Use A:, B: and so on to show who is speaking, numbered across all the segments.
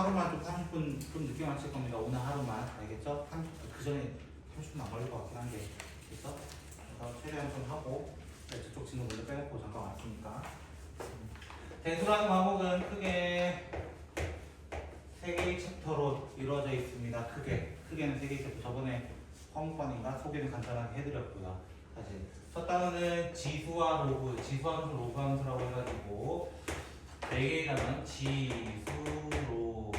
A: 하루만 좀 30분 좀 늦게 마칠 겁니다. 오늘 하루만. 알겠죠? 그 전에 30분 안 걸릴 것 같긴 한데. 그래서 최대한 좀 하고 저쪽 친구 먼저 빼놓고 잠깐 왔으니까. 대수라는 과목은 크게 3개의 챕터로 이루어져 있습니다. 크게는 3개의 챕터. 저번에 과목반인가 소개는 간단하게 해드렸고요. 사실 첫 단어는 지수와 로그, 지수함수, 로그함수라고 해가지고 4개의 단어는 지수, 로그,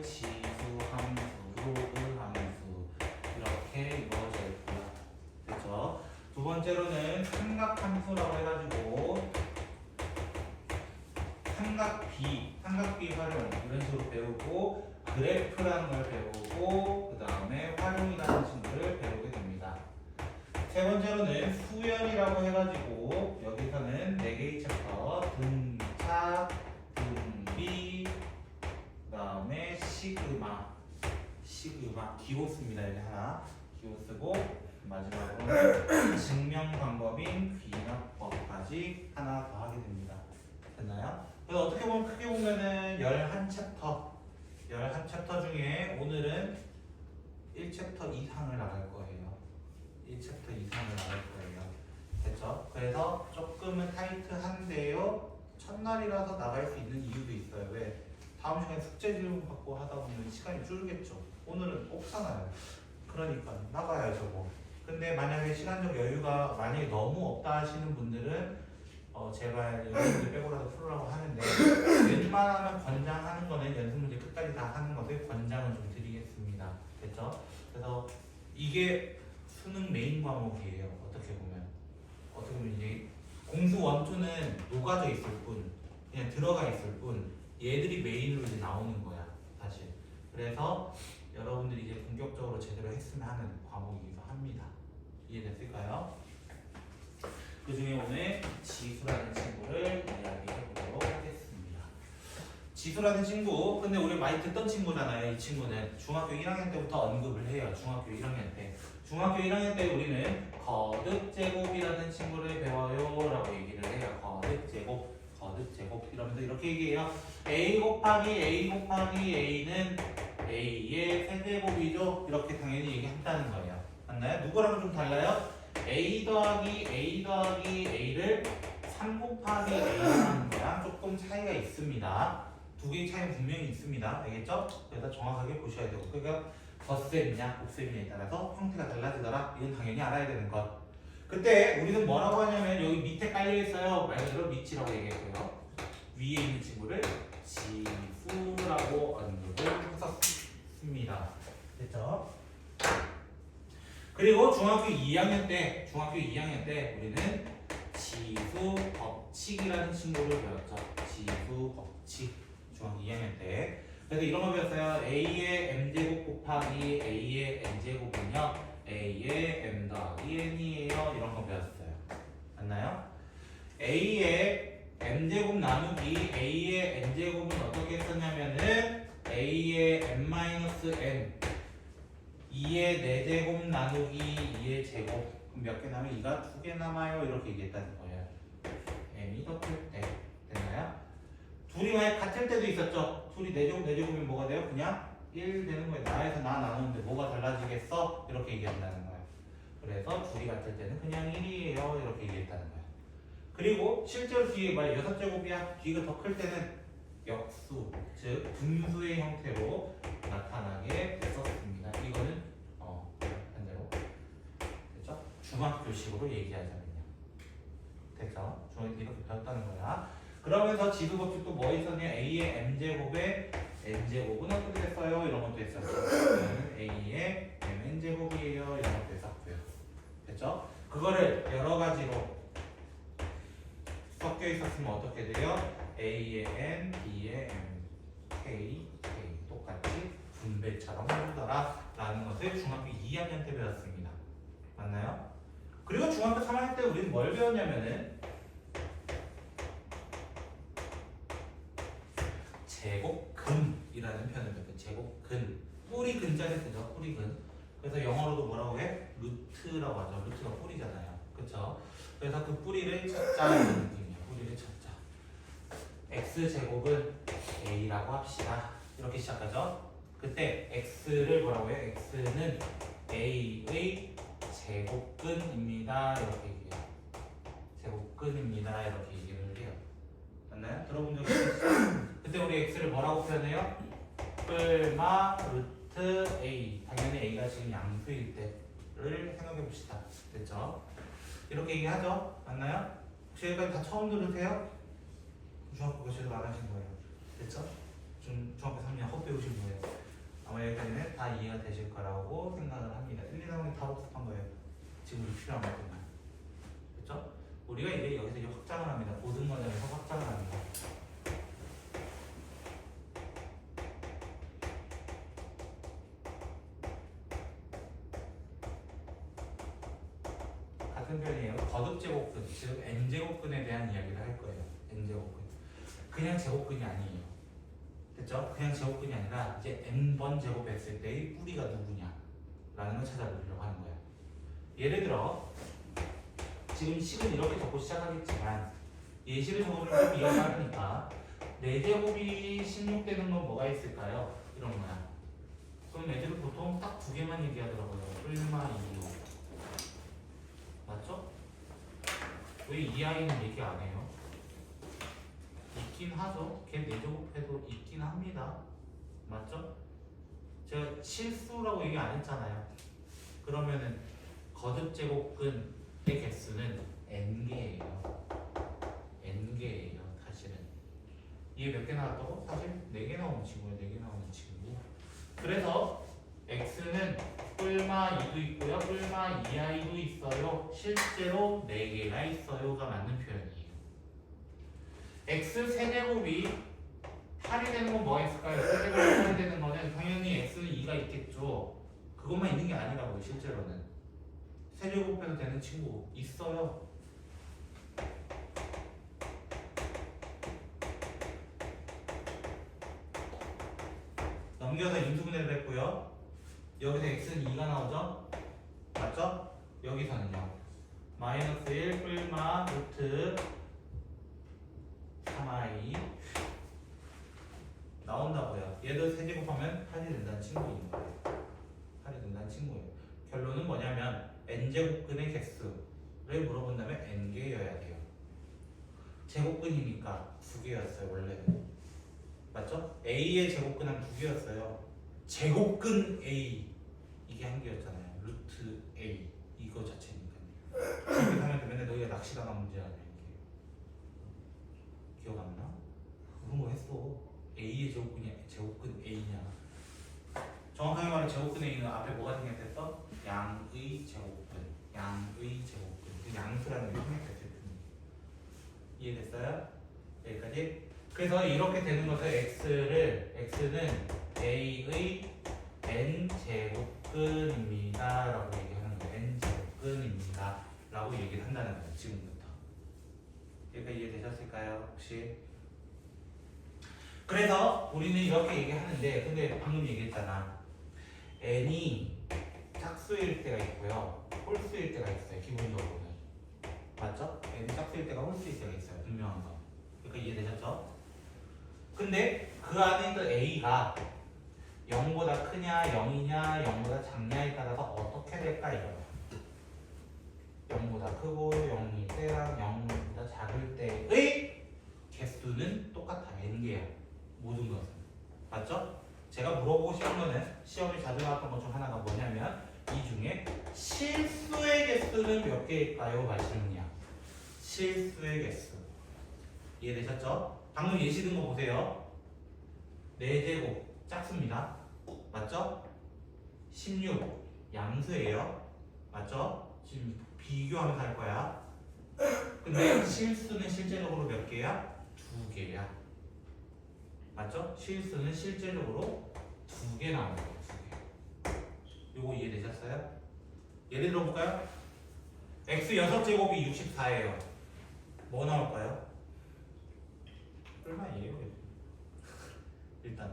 A: 지수함수, 로그함수 이렇게 이루어져 있고요. 그렇죠? 두 번째로는 삼각함수라고 해가지고 삼각비 활용 이런 식으로 배우고 그래프라는 걸 배우고 그 다음에 활용이라는 친구를 배우게 됩니다. 세 번째로는 수열이라고 해가지고 여기서는 4개의 챕터 등차, 등비, 그 다음에 시그마 기호 씁니다. 여기 하나 기호 쓰고 마지막으로는 증명 방법인 귀납법까지 하나 더 하게 됩니다. 됐나요? 그래서 어떻게 보면 크게 보면은 11챕터 중에 오늘은 1챕터 이상을 나갈 거예요. 1챕터 이상을 나갈 거예요. 됐죠? 그래서 조금은 타이트한데요. 첫날이라서 나갈 수 있는 이유도 있어요. 왜? 다음 시간에 숙제 질문 받고 하다 보면 시간이 줄겠죠. 오늘은 없잖아요. 그러니까 나가야죠 뭐. 근데 만약에 시간적 여유가 만약에 너무 없다 하시는 분들은 제발 연습문제 빼고라도 풀으라고 하는데 웬만하면 권장하는 거는 연습문제 끝까지 다 하는 것을 권장을 좀 드리겠습니다. 됐죠? 그래서 이게 수능 메인 과목이에요. 어떻게 보면 이제 공수 원투는 녹아져 있을 뿐, 그냥 들어가 있을 뿐, 얘들이 메인으로 이제 나오는 거야 사실. 그래서 여러분들이 이제 본격적으로 제대로 했으면 하는 과목이기도 합니다. 이해됐을까요? 그 중에 오늘 지수라는 친구를 이야기해보도록 하겠습니다. 지수라는 친구, 근데 우리 많이 듣던 친구잖아요. 이 친구는 중학교 1학년 때부터 언급을 해요. 중학교 1학년 때. 중학교 1학년 때 우리는 거듭제곱이라는 친구를 배워요 라고 얘기를 해요. 거듭제곱 이러면서 이렇게 얘기해요. A 곱하기 A는 A의 세제곱이죠. 이렇게 당연히 얘기한다는 거예요. 맞나요? 누구랑은 좀 달라요? A 더하기 A를 3 곱하기 A라는 거랑 조금 차이가 있습니다. 두 개의 차이는 분명히 있습니다. 알겠죠? 그래서 정확하게 보셔야 되고, 그러니까 덧셈이냐 곱셈이냐에 따라서 형태가 달라지더라. 이건 당연히 알아야 되는 것. 그때 우리는 뭐라고 하냐면 여기 밑에 깔려있어요. 말 그대로 밑이라고 얘기했고요. 위에 있는 친구를 지수라고 언급을 했었습니다. 됐죠? 그리고 중학교 2학년 때 우리는 지수 법칙이라는 친구를 배웠죠. 지수 법칙. 중학교 2학년 때. 그래서 이런 거 배웠어요. A의 m제곱 곱하기 A의 n제곱은요, A의 m 더하기 n이에요. 이런 거 배웠어요. 맞나요? A의 m제곱 나누기 A의 n제곱은 어떻게 썼냐면은 A의 m-n 2의 4제곱 나누기 2의 제곱. 그럼 몇 개 남아요? 2가 2개 남아요. 이렇게 얘기했다는 거예요. m이 덮일 때. 됐나요? 둘이 만약 같을 때도 있었죠. 둘이 4제곱이면 뭐가 돼요? 그냥 1 되는 거예요. 나에서 나 나누는데 뭐가 달라지겠어? 이렇게 얘기한다는 거예요. 그래서 둘이 같을 때는 그냥 1이에요. 이렇게 얘기했다는 거예요. 그리고 실제로 뒤에 만약 6제곱이야. 뒤가 더 클 때는 역수, 즉 분수의 형태로 나타나게 됐었습니다. 이거는 반대로 됐죠? 중학교식으로 얘기하자면요. 됐죠? 중학교 이렇게 배웠다는 거야. 그러면서 지수법칙도 뭐 있었냐? A의 m제곱에 n제곱은 어떻게 됐어요? 이런 것도 했었죠. A의 mn제곱이에요. 이런 것도 했었고요. 됐죠? 그거를 여러 가지로 섞여 있었으면 어떻게 돼요? A의 n, B의 m, K 똑같이 분배처럼 해주더라 라는 것을 중학교 2학년 때 배웠습니다. 맞나요? 그리고 중학교 3학년 때 우리는 뭘 배웠냐면은 제곱근이라는 표현을 배웠어요. 제곱근. 뿌리 근자를 쓰죠. 뿌리근. 그래서 영어로도 뭐라고 해? 루트라고 하죠. 루트가 뿌리잖아요. 그쵸? 그래서 그 뿌리를 찾자 이런 느낌이에요. 뿌리를 찾자. x제곱은 a라고 합시다. 이렇게 시작하죠. 그때 x를 뭐라고 해요? x는 a의 제곱근입니다. 이렇게 얘기해요. 제곱근입니다. 이렇게 얘기를 해요. 맞나요? 들어본 적 있으시죠? 그때 우리 x를 뭐라고 표현해요? 뿔마 루트 a. 당연히 a가 지금 양수일 때를 생각해 봅시다. 됐죠? 이렇게 얘기하죠? 맞나요? 혹시 여기까지 다 처음 들으세요? 중학교 제대로 안 하신 거예요. 됐죠? 좀 중학교 3년 헛배우신 거예요. 아마 여기까지는 다 이해가 되실 거라고 생각을 합니다. 1, 2, 3학년 다 복습한 거예요. 지금 우리 필요한 것들만. 됐죠? 우리가 이제 여기서 이제 확장을 합니다. 고등 과정에서 확장을 합니다. 같은 편이에요. 거듭제곱근, 즉 n제곱근에 대한 이야기를 할 거예요. n제곱근. 그냥 제곱근이 아니에요. 됐죠? 그냥 제곱근이 아니라 이제 n번 제곱했을 때의 뿌리가 누구냐 라는 걸 찾아보려고 하는 거예요. 예를 들어 지금 식은 이렇게 적고 시작하겠지만 예시를 적어주면 좀 이해가 빠르니까 4제곱이 16되는 건 뭐가 있을까요? 이런 거야. 그럼 애들은 보통 딱 2개만 얘기하더라고요. 뿔마 2로. 맞죠? 왜 이 아이는 얘기 안 해요? 있긴 하죠. 걔 4제곱해도 있긴 합니다. 맞죠? 제가 실수라고 얘기 안 했잖아요. 그러면은 거듭제곱근의 개수는 n개예요. n개예요. 사실은 이게 몇 개 나왔다고? 사실 4개 나오는 친구예요. 4개 나오는 친구. 그래서 x는 뿔마 2도 있고요. 뿔마 2i도 있어요. 실제로 4개가 있어요가 맞는 표현이에요. x 세제곱이 8이 되는 건 뭐가 있을까요? 세제곱이 8이 되는 거는 당연히 x는 2가 있겠죠. 그것만 있는 게 아니라고요. 실제로는 세제곱해도 되는 친구 있어요. 넘겨서 인수분해를 했고요. 여기서 x는 2가 나오죠? 맞죠? 여기서는요. 마이너스 1 뿔마 루트 3i 나온다고요. 얘도 세제곱하면 8이 된다는 친구인 거예요. 8이 된다는 친구예요. 결론은 뭐냐면 n제곱근의 개수를 물어본다면 n개여야 돼요. 제곱근이니까 2개였어요. 원래는. 맞죠? a의 제곱근은 2개였어요. 제곱근 a 이게 1개였잖아요. 루트 a 이거 자체니까요. 그렇게 하면 맨날 너희가 낚시당한 문제 아니야 이게. 기억 안 나? 그런 거 했어. a의 제곱근 a냐. 정확하게 말해 제곱근 a는 앞에 뭐가 생략됐어? 양의 제곱근. 양의 제곱근. 그 양수라는 게 생략됐을 뿐이에요. 이해됐어요? 여기까지. 그래서 이렇게 되는 것을 x는 a의 n제곱근입니다 라고 얘기하는 거예요. n제곱근입니다 라고 얘기를 한다는 거예요. 지금부터. 여기까지 이해되셨을까요? 혹시? 그래서 우리는 이렇게 얘기하는데 근데 방금 얘기했잖아. n이 짝수일 때가 있고요. 홀수일 때가 있어요. 기본적으로는. 맞죠? n이 짝수일 때가 홀수일 때가 있어요. 분명한 거. 그러니까 이해되셨죠? 근데 그 안에 있는 a가 0보다 크냐 0이냐 0보다 작냐에 따라서 어떻게 될까 이거예요. 0보다 크고 0이 때랑 0보다 작을 때의 개수는 똑같아. n개야. 모든 것은. 맞죠? 제가 물어보고 싶은 거는 시험에 자주 나왔던 것 중 하나가 뭐냐면 이 중에 실수의 개수는 몇 개일까요? 말씀이냐. 실수의 개수. 이해되셨죠? 방금 예시 든 거 보세요. 4제곱 짝수입니다. 맞죠? 16 양수예요. 맞죠? 지금 비교하면서 할 거야. 근데 실수는 실제적으로 몇 개야? 2개야. 맞죠? 실수는 실제적으로 2개 나오는 거예요. 2개. 요거 이해되셨어요? 예를 들어 볼까요? x 6제곱이 64예요. 뭐 나올까요? 얼마예요? 일단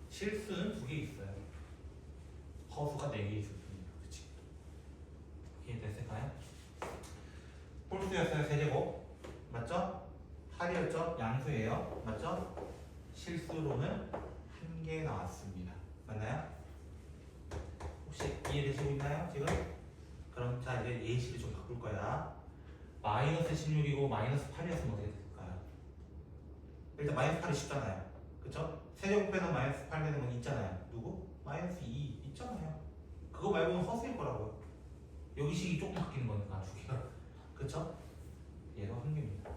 A: 실수는 2개 있어요. 허수가 4개 있을 뿐이에요. 그치? 이해됐을까요? 홀수였어요. 세제곱. 맞죠? 8이었죠? 양수예요. 맞죠? 실수로는 한 개 나왔습니다. 맞나요? 혹시 이해되시고 있나요? 지금? 그럼 자 이제 예시를 좀 바꿀 거야. 마이너스 16이고 마이너스 8이었으면 어떻게 될까요? 일단 마이너스 8이 쉽잖아요. 그쵸? 세제곱해서 마이너스 8 되는 건 있잖아요. 누구? 마이너스 2 있잖아요. 그거 말고는 허수일 거라고요. 여기 식이 조금 바뀌는 거니까 두 개가. 그쵸? 얘가 한 개입니다.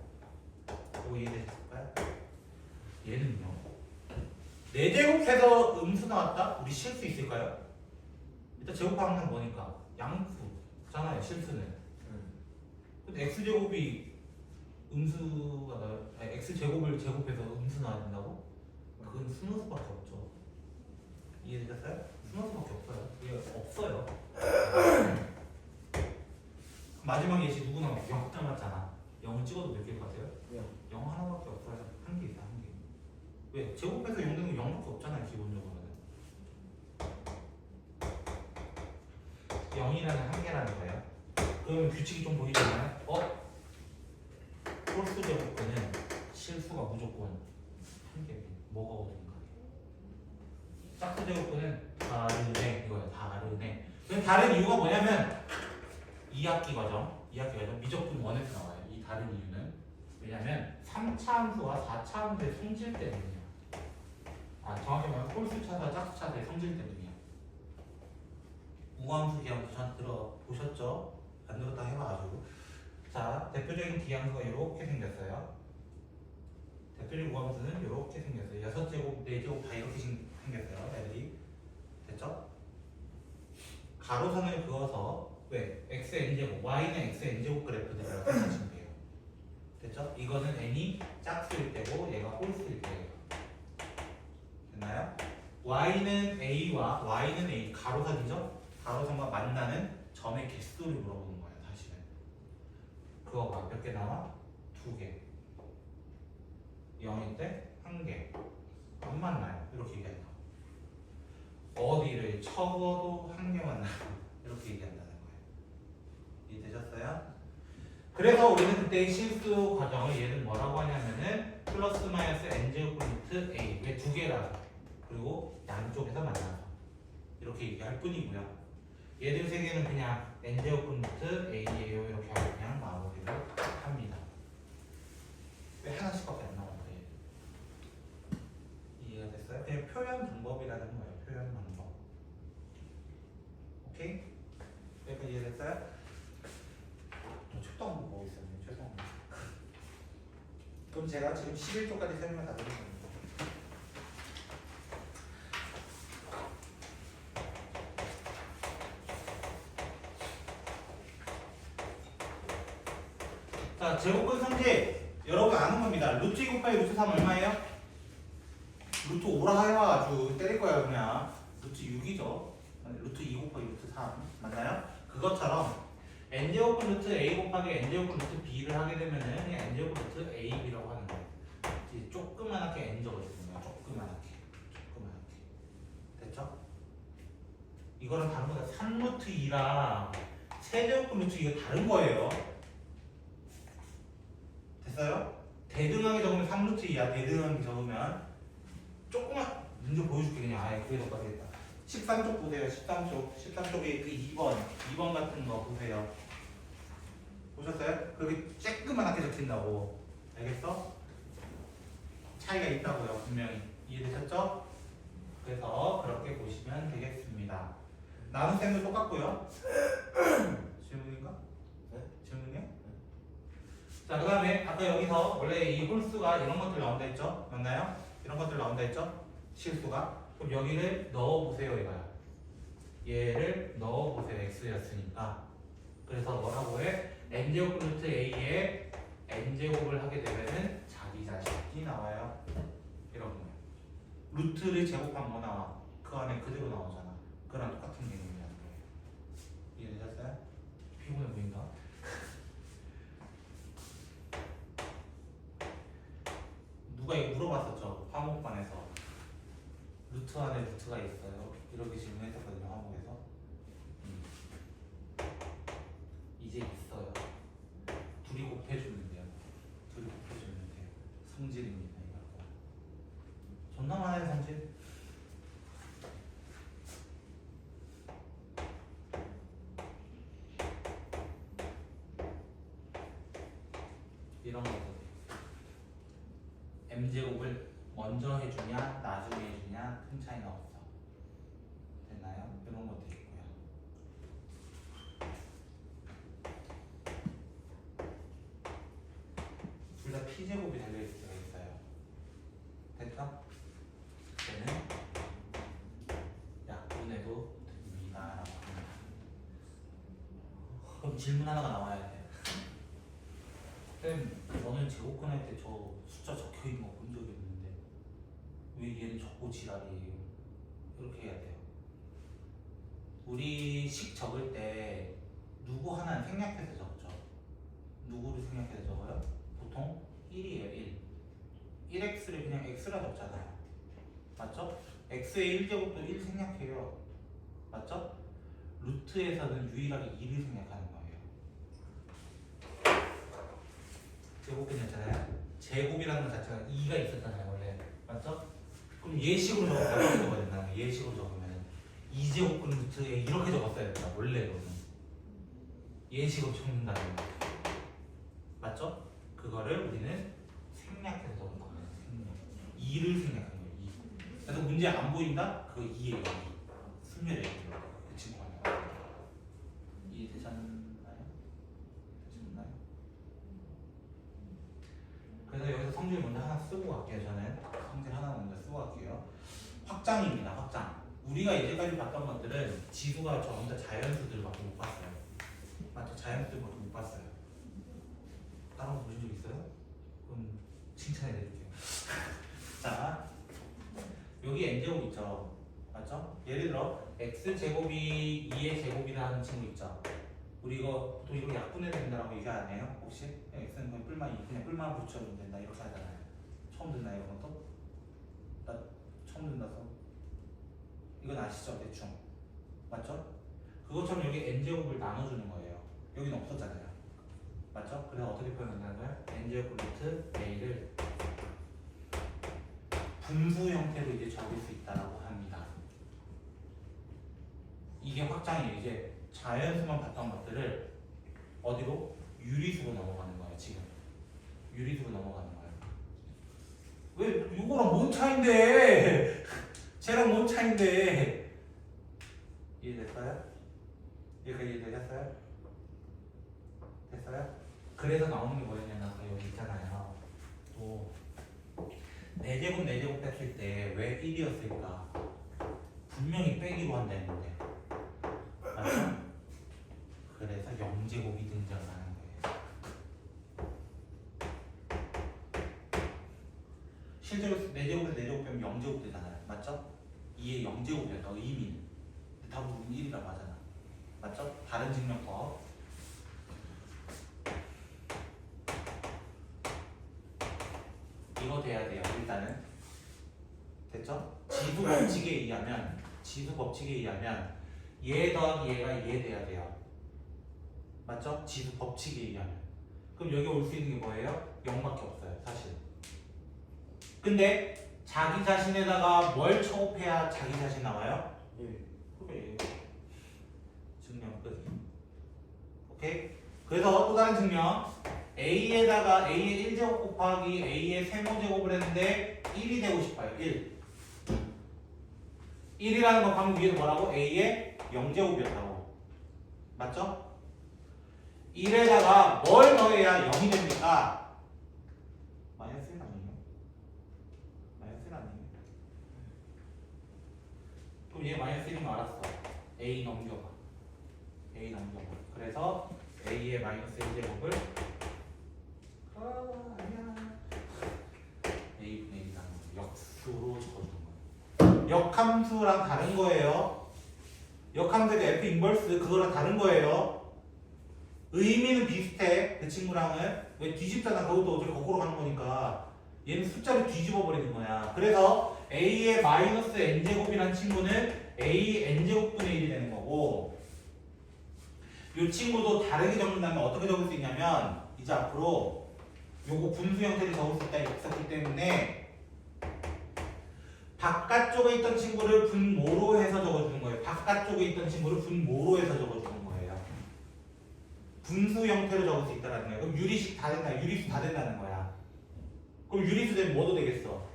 A: 이거 이해되셨을까요? 얘는요. 4제곱해서 음수 나왔다? 우리 실 수 있을까요? 일단 제곱하면 건 뭐니까? 양수잖아요, 실수는. 근데 x제곱이 음수가 나요? 아니, x제곱을 제곱해서 음수 나와야 된다고? 그건 순호수밖에 없죠. 이해되셨어요? 순호수밖에 없어요. 그게 없어요. 마지막 예시 누구 나왔어? 0 남았잖아. 0을 찍어도 몇 개일 것 같아요? 0 하나밖에 없어요. 한 개 있어, 한 개. 왜? 제곱해서 0 되는 거 0밖에 없잖아요, 기본적으로는. 0이라는 한계라는 거예요. 그러면 규칙이 좀 보이잖아요? 홀수 제곱근은 실수가 무조건 한 개예요. 뭐가 오든가. 짝수 제곱근은 다르네 이거예요. 다르네. 그럼 다른 이유가 뭐냐면 2학기 과정 미적분 1에서 나와요. 이 다른 이유는 왜냐면 3차 함수와 4차 함수의 성질 때문이에요. 정확히 말하면 홀수 차수와 짝수 차수의 성질 때문이에요. 우함수 기함수 전 들어보셨죠? 안 들었다 해봐가지고. 자, 대표적인 기함수가 이렇게 생겼어요. 대표적인 우함수는 이렇게 생겼어요. 6제곱, 4제곱 다 이렇게 생겼어요. 애들이. 됐죠? 가로선을 그어서 왜? xn제곱, y는 xn제곱 그래프들이라고 생각하시면 돼요. 됐죠? 이거는 n이 짝수일 때고 얘가 홀수일 때예요. 됐나요? y는 a, 가로선이죠? 가로선과 만나는 점의 개수를 물어보는 거예요. 사실은 그거가 몇 개 나와? 2개. 0일 때 1개. 안 만나요. 이렇게 얘기한다. 어디를 쳐도 1개만 나요. 이렇게 얘기한다는 거예요. 이해되셨어요? 그래서 우리는 그때 실수 과정을 얘는 뭐라고 하냐면은 플러스 마이너스 n제곱 루트 a. 왜 2개라서. 그리고 양쪽에서 만나서 이렇게 얘기할 뿐이고요. 얘들 3개는 그냥 n제곱 루트 a예요. 이렇게 하고 그냥 마무리를 합니다. 왜 하나씩밖에 안 나온다 얘. 이해가 됐어요? 그냥 표현 방법이라는 거예요. 표현 방법. 오케이? 여기까지 이해됐어요? 최종 뭐 있었네. 최종. 그럼 제가 지금 11조까지 설명 다 드린 겁니다. 자, 제곱근 성질 여러분 아는 겁니다. 루트 2 곱하기 루트 3 얼마예요? 루트 5라 하여 아주 때릴 거야 그냥. 루트 6이죠. 루트 2 곱하기 루트 3 맞나요? 그것처럼 n제곱분 루트 a 곱하기 n제곱분 루트 b를 하게 되면은 그냥 n제곱분 루트 ab라고 하는 거예요. 이제 조그만하게 n 적어주는 거야. 조그만하게. 됐죠? 이거랑 다른 거다. 3루트 2랑 세제곱분 루트 이거 다른 거예요. 됐어요? 대등하게 적으면 3루트 2야. 대등하게 적으면 조그만 문제 보여줄게 그냥. 아예 그게 더 빠지겠다. 13쪽 보세요. 13쪽에 그 2번 같은 거 보세요. 보셨어요? 그렇게 쬐끄만하게 적힌다고. 알겠어? 차이가 있다고요. 분명히. 이해되셨죠? 그래서 그렇게 보시면 되겠습니다. 나눗셈도 똑같고요. 질문인가? 네? 질문이요? 자, 그 다음에 아까 여기서 원래 이 홀수가 이런 것들 나온다 했죠? 맞나요? 이런 것들 나온다 했죠? 실수가. 그럼 여기를 넣어보세요 이거야. 얘를 넣어보세요. x였으니까. 그래서 뭐라고 해? n제곱 루트 a에 n제곱을 하게 되면은 자기 자식이 나와요. 이런 거예요. 루트를 제곱하면 뭐 나와? 그 안에 그대로 나오잖아. 그랑 똑같은 개념이라는 거예요. 이해되셨어요? 피곤해 보인다. 누가 이거 물어봤었죠? 화목반에서. 루트 안에 루트가 있어요. 이렇게 질문했었거든요. 화목에서. 이제 있어요. 둘이 곱해주면 돼요. 성질입니다. 이거. 존나 많아요 성질. 이런 것들 m제곱을 먼저 해주냐 나중에 해주냐 큰 차이는 없어. 됐나요? 이런 것도 있고요. 둘 다 p제곱이 달려있을 수가 있어요. 됐죠? 얘는 약분해도 됩니다 라고 합니다. 그럼 질문 하나가 나와야 돼. 쌤, 너는 제곱근 할 때 저 숫자 적혀있는 거 본 적이 없는데 왜 얘는 적고 지랄이에요? 이렇게 해야 돼요. 우리 식 적을 때 누구 하나는 생략해서 적죠. 누구를 생략해서 적어요? 보통 1이에요. 1. 1x를 그냥 x라 적잖아요. 맞죠? x의 1제곱도 1 생략해요. 맞죠? 루트에서는 유일하게 2를 생략하는 거예요. 제곱근이었잖아요. 제곱이라는 것 자체가 2가 있었잖아요 원래. 맞죠? 그럼 예식으로 적으면 이렇게 적어야 된다는 거예요. 예식으로 적으면 2제곱근 루트에 이렇게 적었어야 된다 원래로는. 예식으로 적는다는 거. 맞죠? 그거를 우리는 생략해서 적은 거예요. 2를 생략한 거예요. 2. 그래서 문제 안 보인다? 그거 2예요. 2. 순열이에요. 그 친구가. 이해되셨나요? 되셨나요? 그래서 여기서 성질 먼저 하나 쓰고 갈게요. 저는 성질 하나 먼저 쓰고 갈게요. 확장입니다. 확장. 우리가 이제까지 봤던 것들은 지수가 전부 다 자연수들밖에 못 봤어요. 맞죠? 자연수들밖에 못 봤어요. 다른 거 보신 적 있어요? 그럼 칭찬해 드릴게요. 자, 여기 n제곱 있죠? 맞죠? 예를 들어 x제곱이 2의 제곱이라 하는 친구 있죠? 우리 이거 보통 이거 약분해야 된다라고 얘기 안 해요? 혹시? x는 그냥 뿔만 2, 그냥 뿔만 붙여주면 된다 이렇게 하잖아요. 처음 듣나요 이런 것도? 나 처음 듣나서? 이건 아시죠? 대충. 맞죠? 그것처럼 여기 n제곱을 나눠주는 거예요. 여기는 없었잖아요. 맞죠? 그래서 어떻게 표현한다는 거예요? n제곱 루트 a를 분수 형태로 이제 적을 수 있다라고 합니다. 이게 확장이에요. 이제 자연수만 봤던 것들을 어디로? 유리수로 넘어가는 거예요. 지금 유리수로 넘어가는 거예요. 왜 이거랑 뭔 차인데? 쟤랑 뭔 차인데? 이해됐어요? 이해되셨어요? 됐어요? 그래서 나오는 게 뭐였냐면 아까 여기 있잖아요. 또 4제곱 4제곱 뺐을 때 왜 1이었을까? 분명히 빼기로 한다 했는데 맞죠? 그래서 0제곱이 등장하는 거예요. 실제로 4제곱에서 4제곱 빼면 0제곱 되잖아요. 맞죠? 2의 0제곱이었다 의미는. 근데 답은 1이라고 하잖아. 맞죠? 다른 증명법. 이거 돼야 돼요. 일단은 됐죠? 지수 법칙에 의하면 얘 더하기 얘가 얘 돼야 돼요. 맞죠? 지수 법칙에 의하면. 그럼 여기 올 수 있는 게 뭐예요? 0밖에 없어요. 사실. 근데 자기 자신에다가 뭘 처업해야 자기 자신 나와요? 그래. 증명 끝. 오케이? 그래서 또 다른 증명. A에다가 A의 1제곱 곱하기 A의 세모제곱을 했는데 1이 되고 싶어요. 1. 1이라는 건 방금 위에서 뭐라고? A의 0제곱이었다고. 맞죠? 1에다가 뭘 더해야 0이 됩니까? 마이너스 1 아니에요? 마이너스 1 아니에요? 그럼 얘 마이너스 1인 거 알았어. A 넘겨봐. A 넘겨봐. 그래서 A의 마이너스 1제곱을 아니야. A분의 1이라는 역수로 적어준 거예요. 역함수랑 다른 거예요. 역함수가 F 인버스 그거랑 다른 거예요. 의미는 비슷해. 그 친구랑은. 왜 뒤집잖아. 그것도 어차피 거꾸로 가는 거니까. 얘는 숫자를 뒤집어 버리는 거야. 그래서 A의 마이너스 n제곱이라는 친구는 A n제곱분의 1이 되는 거고 이 친구도 다르게 적는다면 어떻게 적을 수 있냐면 이제 앞으로 요거 분수 형태를 적을 수 있었기 때문에 바깥쪽에 있던 친구를 분모로 해서 적어주는 거예요. 바깥쪽에 있던 친구를 분모로 해서 적어주는 거예요. 분수 형태로 적을 수 있다는 거야. 그럼 유리수 다 된다는 거야. 그럼 유리수 되면 뭐도 되겠어?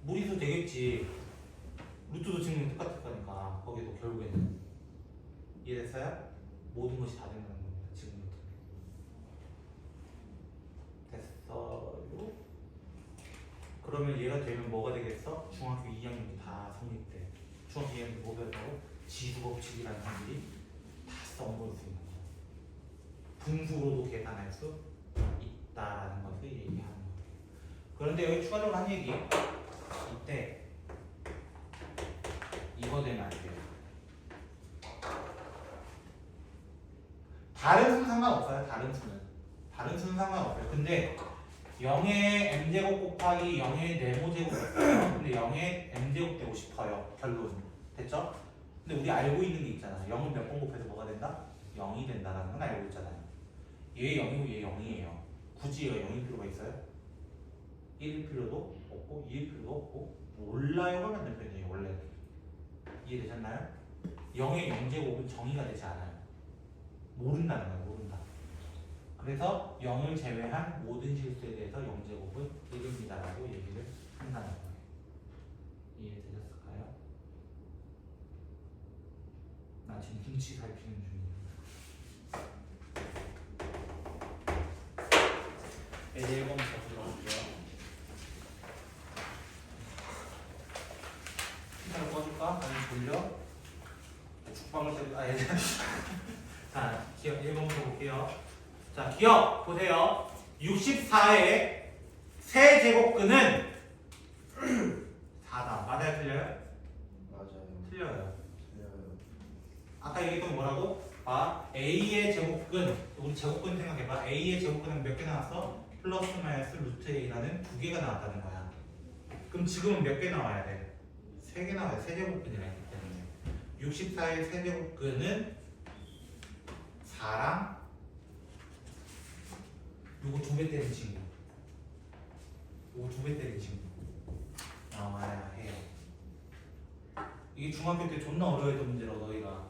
A: 무리수 되겠지. 루트도 지금 똑같을 거니까 거기도 결국에는. 이해됐어요? 모든 것이 다 된다는 겁니다. 지금부터. 됐어요? 그러면 얘가 되면 뭐가 되겠어? 중학교 2학년이 다 성립돼. 중학교 2학년 뭐 배웠다고? 지수법칙이라는 한들이 다 써먹을 수 있는 거야. 분수로도 계산할 수 있다라는 것을 얘기하는 거예요. 그런데 여기 추가적으로 한 얘기. 이때 이거 되면 안 돼요. 다른 수는 상관없어요. 다른 수는 상관없어요. 근데 0의 m제곱 곱하기 0의 네모제곱 있어요. 근데 0의 m제곱 되고 싶어요. 결론. 됐죠? 근데 우리 알고 있는 게 있잖아. 0을 몇 번 곱해서 뭐가 된다? 0이 된다라는 건 알고 있잖아요. 얘 0이고 얘 0이에요. 굳이 얘가 0일 필요가 있어요? 1일 필요도 없고 2일 필요도 없고 몰라요가 맞는 편이에요. 원래. 이해되셨나요? 0의 0제곱은 정의가 되지 않아요. 모른다는 거예요. 모른다. 그래서 0을 제외한 모든 실수에 대해서 0제곱은 1입니다라고 얘기를 한다는 거예요. 이해되셨을까요? 나 지금 눈치 살피는 중이에요. 네, 1번부터 들어갈게요. 시간을 꺼줄까? 아니면 돌려? 죽방을 때려. 예. 자, 기억 1번부터 볼게요. 자, 기억 보세요. 64의 세제곱근은 4다. 맞아요? 틀려요?
B: 맞아요.
A: 틀려요.
B: 틀려요.
A: 아까 얘기했던 뭐라고? 아, A의 제곱근, 우리 제곱근 생각해봐. A의 제곱근은 몇 개 나왔어? 플러스 마이너스 루트 A라는 두 개가 나왔다는 거야. 그럼 지금은 몇 개 나와야 돼? 3개 나와야 돼. 세제곱근이라 했기 때문에. 64의 세제곱근은 4랑 요거 2배 때린 친구. 요거 2배 때린 친구. 나와야 해요. 이게 중학교 때 존나 어려웠던 문제라고 너희가.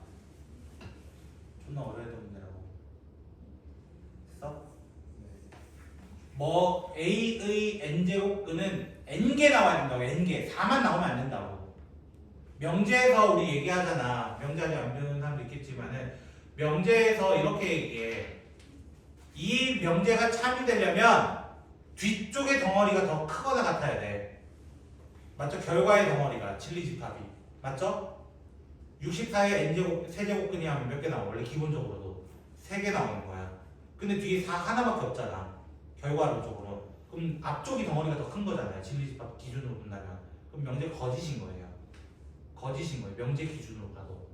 A: 존나 어려웠던 문제라고. 됐어?
B: 네.
A: 뭐 A의 n제곱근은 n개 나와야 된다고. n개. 4만 나오면 안 된다고. 명제에서 우리 얘기하잖아. 명제 아직 안 배우는 사람도 있겠지만은 명제에서 이렇게 얘기해. 이 명제가 참여되려면 뒤쪽의 덩어리가 더 크거나 같아야 돼. 맞죠? 결과의 덩어리가 진리집합이. 맞죠? 64의 n제곱, 세제곱근이 하면 몇 개 나와? 원래 기본적으로도 3개 나오는 거야. 근데 뒤에 4 하나밖에 없잖아. 결과론적으로. 그럼 앞쪽이 덩어리가 더 큰 거잖아요. 진리집합 기준으로 본다면. 그럼 명제 거짓인 거예요. 거짓인 거예요. 명제 기준으로 봐도.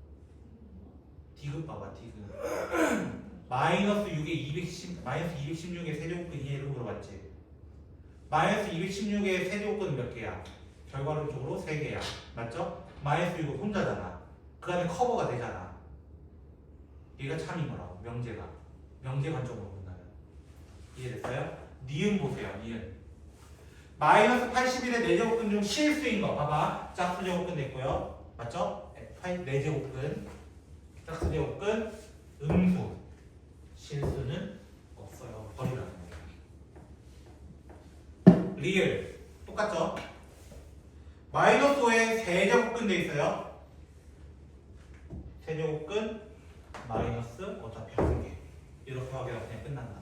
A: 디귿 봐봐, 디귿. 마이너스 216의 세제곱근이 이렇게 물어봤지. 마이너스 216의 세제곱근은 몇 개야? 결과론적으로 3개야. 맞죠? 마이너스 6은 혼자잖아. 그 안에 커버가 되잖아. 얘가 참인 거라고. 명제가. 명제 관점으로 본다면. 이해됐어요? 니은 보세요. 니은. 마이너스 81의 4제곱근 중 실수인 거. 봐봐. 짝수 제곱근 됐고요. 맞죠? 4제곱근. 짝수 제곱근. 음수. 실수는 없어요. 버리라는 거예요. 리을. 똑같죠? 마이너스 5에 세제곱근 돼 있어요. 세제곱근 마이너스 어차피 한 개. 이렇게 확인하고 그냥 끝난다.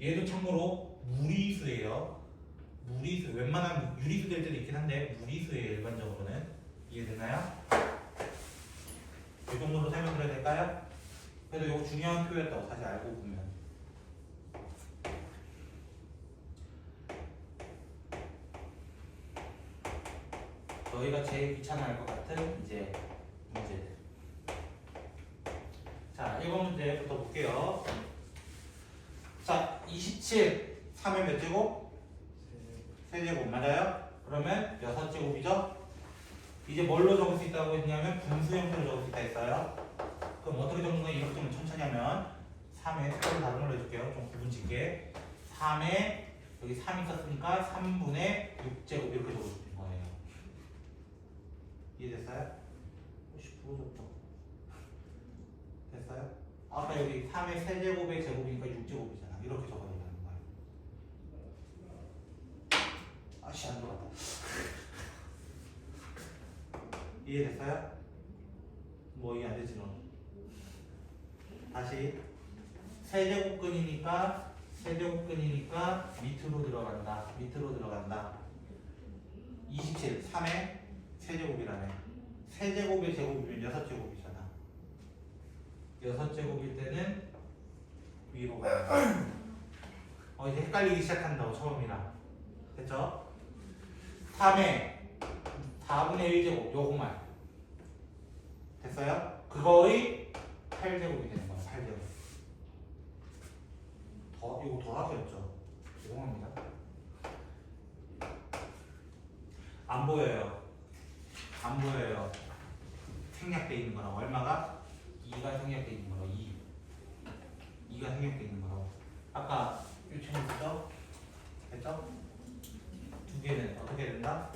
A: 얘도 참고로 무리수예요. 무리수. 웬만하면 유리수 될 때도 있긴 한데 무리수예요. 일반적으로는. 이해되나요? 이 정도로 설명드려야 될까요? 그래도 이거 중요한 표였다고 사실 알고 보면. 너희가 제일 귀찮아할 것 같은 이제 문제들. 자, 1번 문제부터 볼게요. 자, 27, 3의 몇 제곱? 세제곱 맞아요? 그러면 6제곱이죠? 이제 뭘로 적을 수 있다고 했냐면 분수 형태로 적을 수 있다 했어요. 그럼 어떻게 적는 거야? 이렇게 좀 천천히 하면 3에 색깔을 다른 걸로 해줄게요. 좀 구분 짓게. 3에 여기 3 있었으니까 3분의 6제곱 이렇게 적어주는 거예요. 이해됐어요? 10% 줬다. 됐어요? 아까 여기 3의 세제곱의 제곱이니까 6제곱이잖아. 이렇게 적어야 되는 거야. 아씨 안 들어갔다. 이해됐어요? 뭐 이해 안 되지 너. 다시 세제곱근이니까 밑으로 들어간다. 밑으로 들어간다. 27, 3의 세제곱이라네. 세제곱의 제곱이면 6제곱이잖아. 6제곱일 때는 위로 가야 돼. 이제 헷갈리기 시작한다고 처음이라. 됐죠? 3의 4분의 1제곱 요거만. 됐어요? 그거의 8제곱이 되는 거야. 8제곱. 이거 더하기였죠. 죄송합니다. 안 보여요. 안 보여요. 생략돼 있는 거라고. 얼마가? 2가 생략돼 있는 거라고. 2가 생략돼 있는 거라고. 아까 유치원 했죠? 됐죠? 두 개는 어떻게 된다?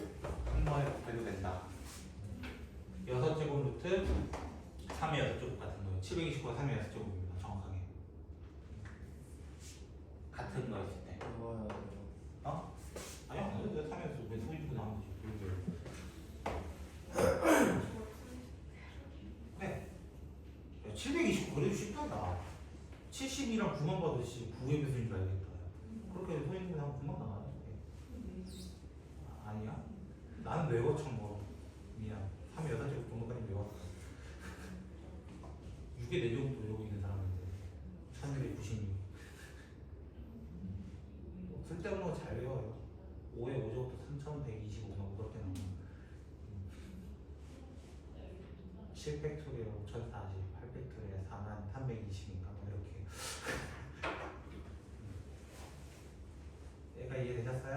A: 한 번에 곱해도 된다. 6제곱 루트 3의 6제곱 같은 거예요. 729가 3의 6제곱입니다. 정확하게. 같은 거 있을 때.
B: 뭐야?
A: 어? 아니야, 3의 6제곱 왜 소유주고 나온 거지? 네. 729 그래도 쉽다. 70이랑 9만 받으시 9의 배수인 줄 알겠다. 그렇게 소유주고 나면 금방 나가요. 아니야? 나는 외워 참고. 미안. 3의 6제곱 정도까지 외웠어. 6의 4제곱도 외우고 있는 사람인데 1296. 쓸데없는 거 잘 외워요. 5의 5제곱도 3125만 그렇게 나오면 7팩토리얼 5040, 8팩토리얼 4320인가 뭐 이렇게. 얘가 이해되셨어요?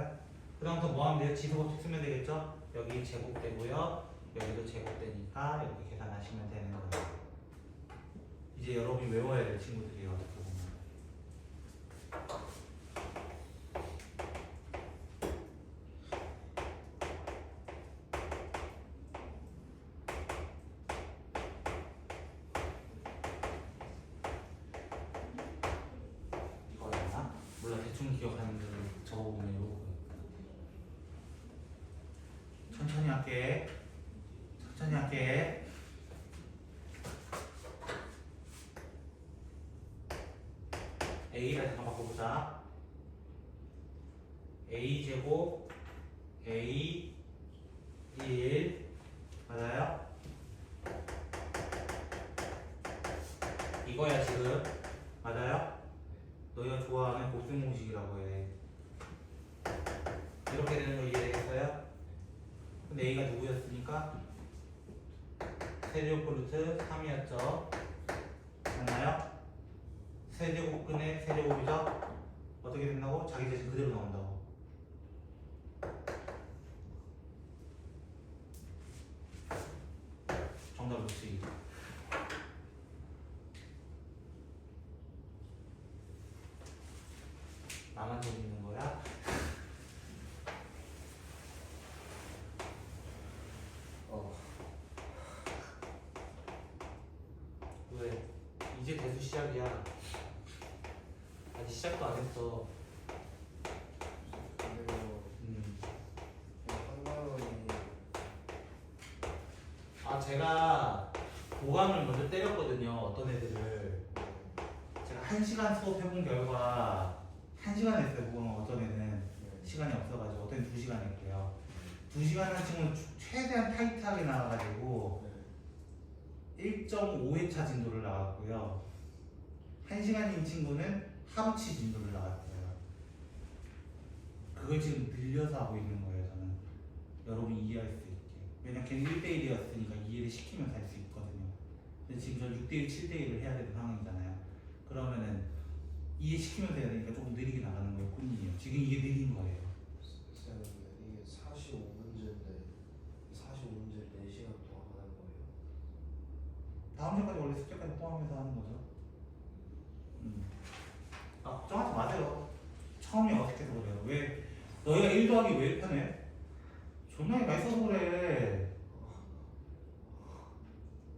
A: 그 다음부터 뭐 하면 돼요? 지수법칙 쓰면 되겠죠? 여기 제곱되고요. 여기도 제곱되니까 이렇게 계산하시면 되는 거예요. 이제 여러분이 외워야 될 친구들이에요. 어떻게 보면. 이거였나? 몰라. 대충 기억하는 대로 적어보면 이거. 천천히 할게. 천천히 할게. A를 잠깐 바꿔보자. A제곱 A 1 맞아요? 이거야 지금. 맞아요? 너희가 좋아하는 곱셈 공식이라고 해. 이렇게 되는 거 이해되겠어요? 근데 A가 누구였으니까? 세제곱 루트 3이었죠? 맞나요? 세제곱근의 세제곱이죠? 어떻게 된다고? 자기 자신 그대로 나온다고. 정답 루트 2. 나만 재밌는 거야? 왜? 이제 대수 시작이야. 아직 시작도 안 했어.
B: 그리고 한가운이
A: 제가 보강을 먼저 때렸거든요. 어떤 애들을. 제가 1시간 수업 해본 결과 1시간 했어요. 보강을 어떤 애는 시간이 없어가지고 어떤 애는 2시간 했고요. 2시간 한 친구는 최대한 타이트하게 나와가지고 1.5회차 진도를 나왔고요. 1시간인 친구는 하루치 진도를 나왔어요. 그걸 지금 늘려서 하고 있는 거예요. 저는 여러분이 이해할 수 있게. 왜냐면 걔는 1대1이었으니까 이해를 시키면서 할 수 있거든요. 근데 지금 저 6대1, 7대1을 해야 되는 상황이잖아요. 그러면은 이해시키면서 해야 되니까 조금 느리게 나가는 거예요. 뿐이에요. 지금 이게 느린 거예요.
B: 쌤 이게 45문제인데 45문제를 4시간 동안 하는 거예요.
A: 다음 주까지 원래 숙제까지 포함해서 하는 거죠. 걱정하지 마세요. 처음이 어색해서 그래요. 왜? 너희가 1 더하기 왜 이렇게 편해? 존나 많이 써서 그래.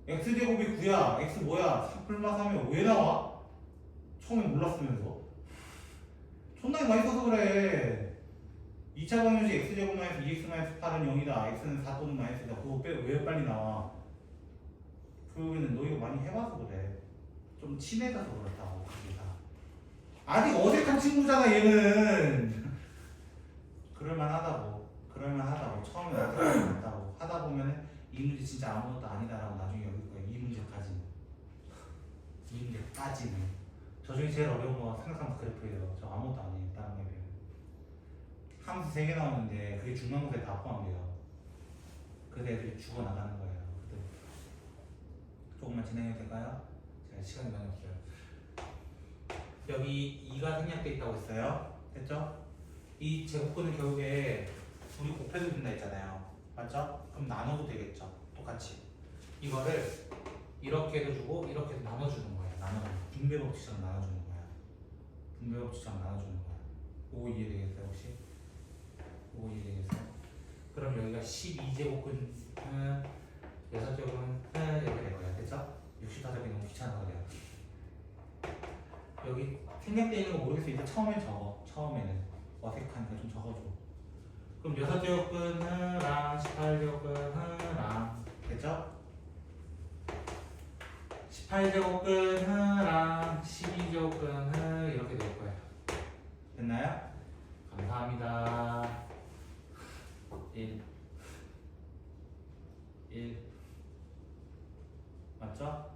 A: x제곱이 9야. x 뭐야? 플러스 하면 왜 나와? 처음에 몰랐으면서. 존나게 많이 써서 그래. 2차 방정식 x제곱 마이너스 2x 마이너스 8은 0이다. x는 4 또는 마이너스다. 그거 왜 빨리 나와? 그거는 너 이거 많이 해봐서 그래. 좀 친해져서 그렇다고 그게 다. 아직 어색한 친구잖아 얘는. 그럴만하다고. 처음에 어색하다고 하다 보면은 이 문제 진짜 아무것도 아니다라고 나중에 여길 거야. 이 문제까지는. 저 중에 제일 어려운 거 삼각함수 그래프예요. 저 아무것도 아니에요. 다른 거 배우면. 함수 3개 나오는데 그게 중간고사에 다 포함돼요. 그래서 애들이 죽어나가는 거예요. 그때. 조금만 진행해도 될까요? 제가 시간이 많이 없어요. 여기 2가 생략돼 있다고 했어요. 됐죠? 이 제곱근은 결국에 둘이 곱해도 된다 했잖아요. 맞죠? 그럼 나눠도 되겠죠. 똑같이. 이거를 이렇게도 주고 이렇게도 나눠주는 거예요. 분배법칙처럼 나눠주는 거야. 오 이해되겠어요 혹시? 오 이해되겠어요? 그럼 여기가 12제곱근 6제곱은 이렇게 될 거야. 됐죠? 64제곱이 너무 귀찮아서 그래요. 여기 생략되어 있는 거 모르겠어. 이제 처음에는 어색하니까 좀 적어줘. 그럼 6제곱근이랑 18제곱근이랑 됐죠? 18제곱근이랑 12제곱근 이렇게 될 거예요. 됐나요? 감사합니다. 1 맞죠?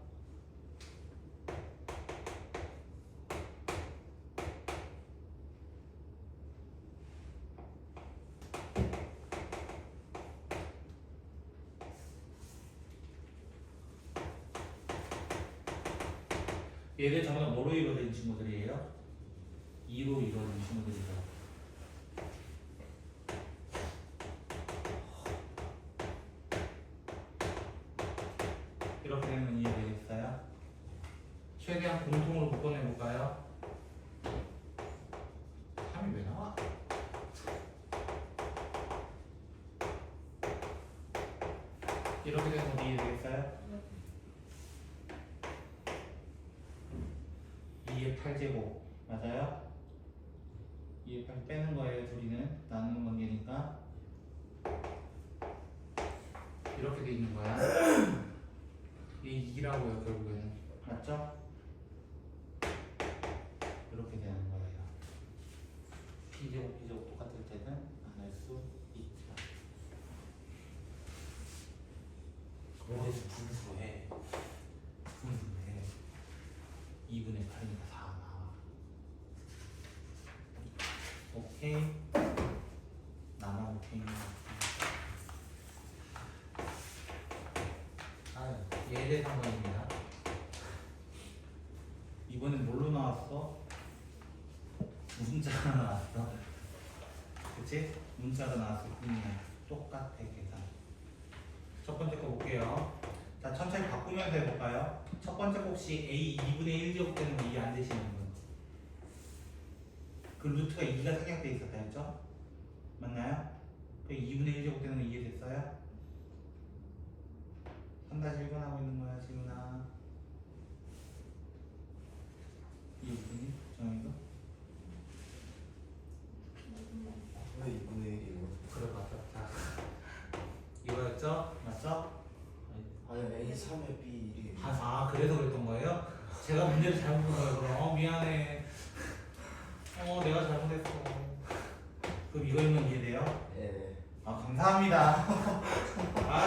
A: 얘들 전부 다 뭐로 이루어진 친구들이에요? 2로 이루어진 친구들이죠. 이렇게 되면 이해되겠어요? 최대한 공통으로 묶어내볼까요? 3이 왜 나와? 이렇게 되면 이해되겠어요? 2의 8제곱 맞아요? 2의 8 빼는 거예요. 둘이는 나누는 관계니까 이렇게 돼 있는 거야. 이게 2라고요 결국에는. 맞죠? 이렇게 되는 거예요. P제곱 똑같을 때는 안 할 수 있죠. 그래서 분수해. 2분의 8이니까 4 나와. 오케이. 나만 오케이. 예제 3번입니다. 이번엔 뭘로 나왔어? 문자가 나왔어. 그치? 문자가 나왔을 뿐이야. 똑같아 계산. 첫 번째 거 볼게요. 자, 천천히 바꾸면서 해볼까요? 첫 번째 거 혹시 A 2분의 1제곱 되는 거 이해 안 되시는 분? 그 루트가 2가 생략돼 있었다 했죠? 맞나요? 그 2분의 1제곱 되는 거 이해됐어요? 3-1번 하고 있는 거야, 지훈아. 2분이? 정이도?
B: 왜 2분의 1이요?
A: 그래, 맞다. 이거였죠? 맞죠?
B: 아니 A 3에 B 1이
A: 그래서 그랬던 거예요? 제가 문제를 잘못 본 거예요. 그럼 미안해. 내가 잘못했어. 그럼 이거는 이해돼요?
B: 네.
A: 감사합니다.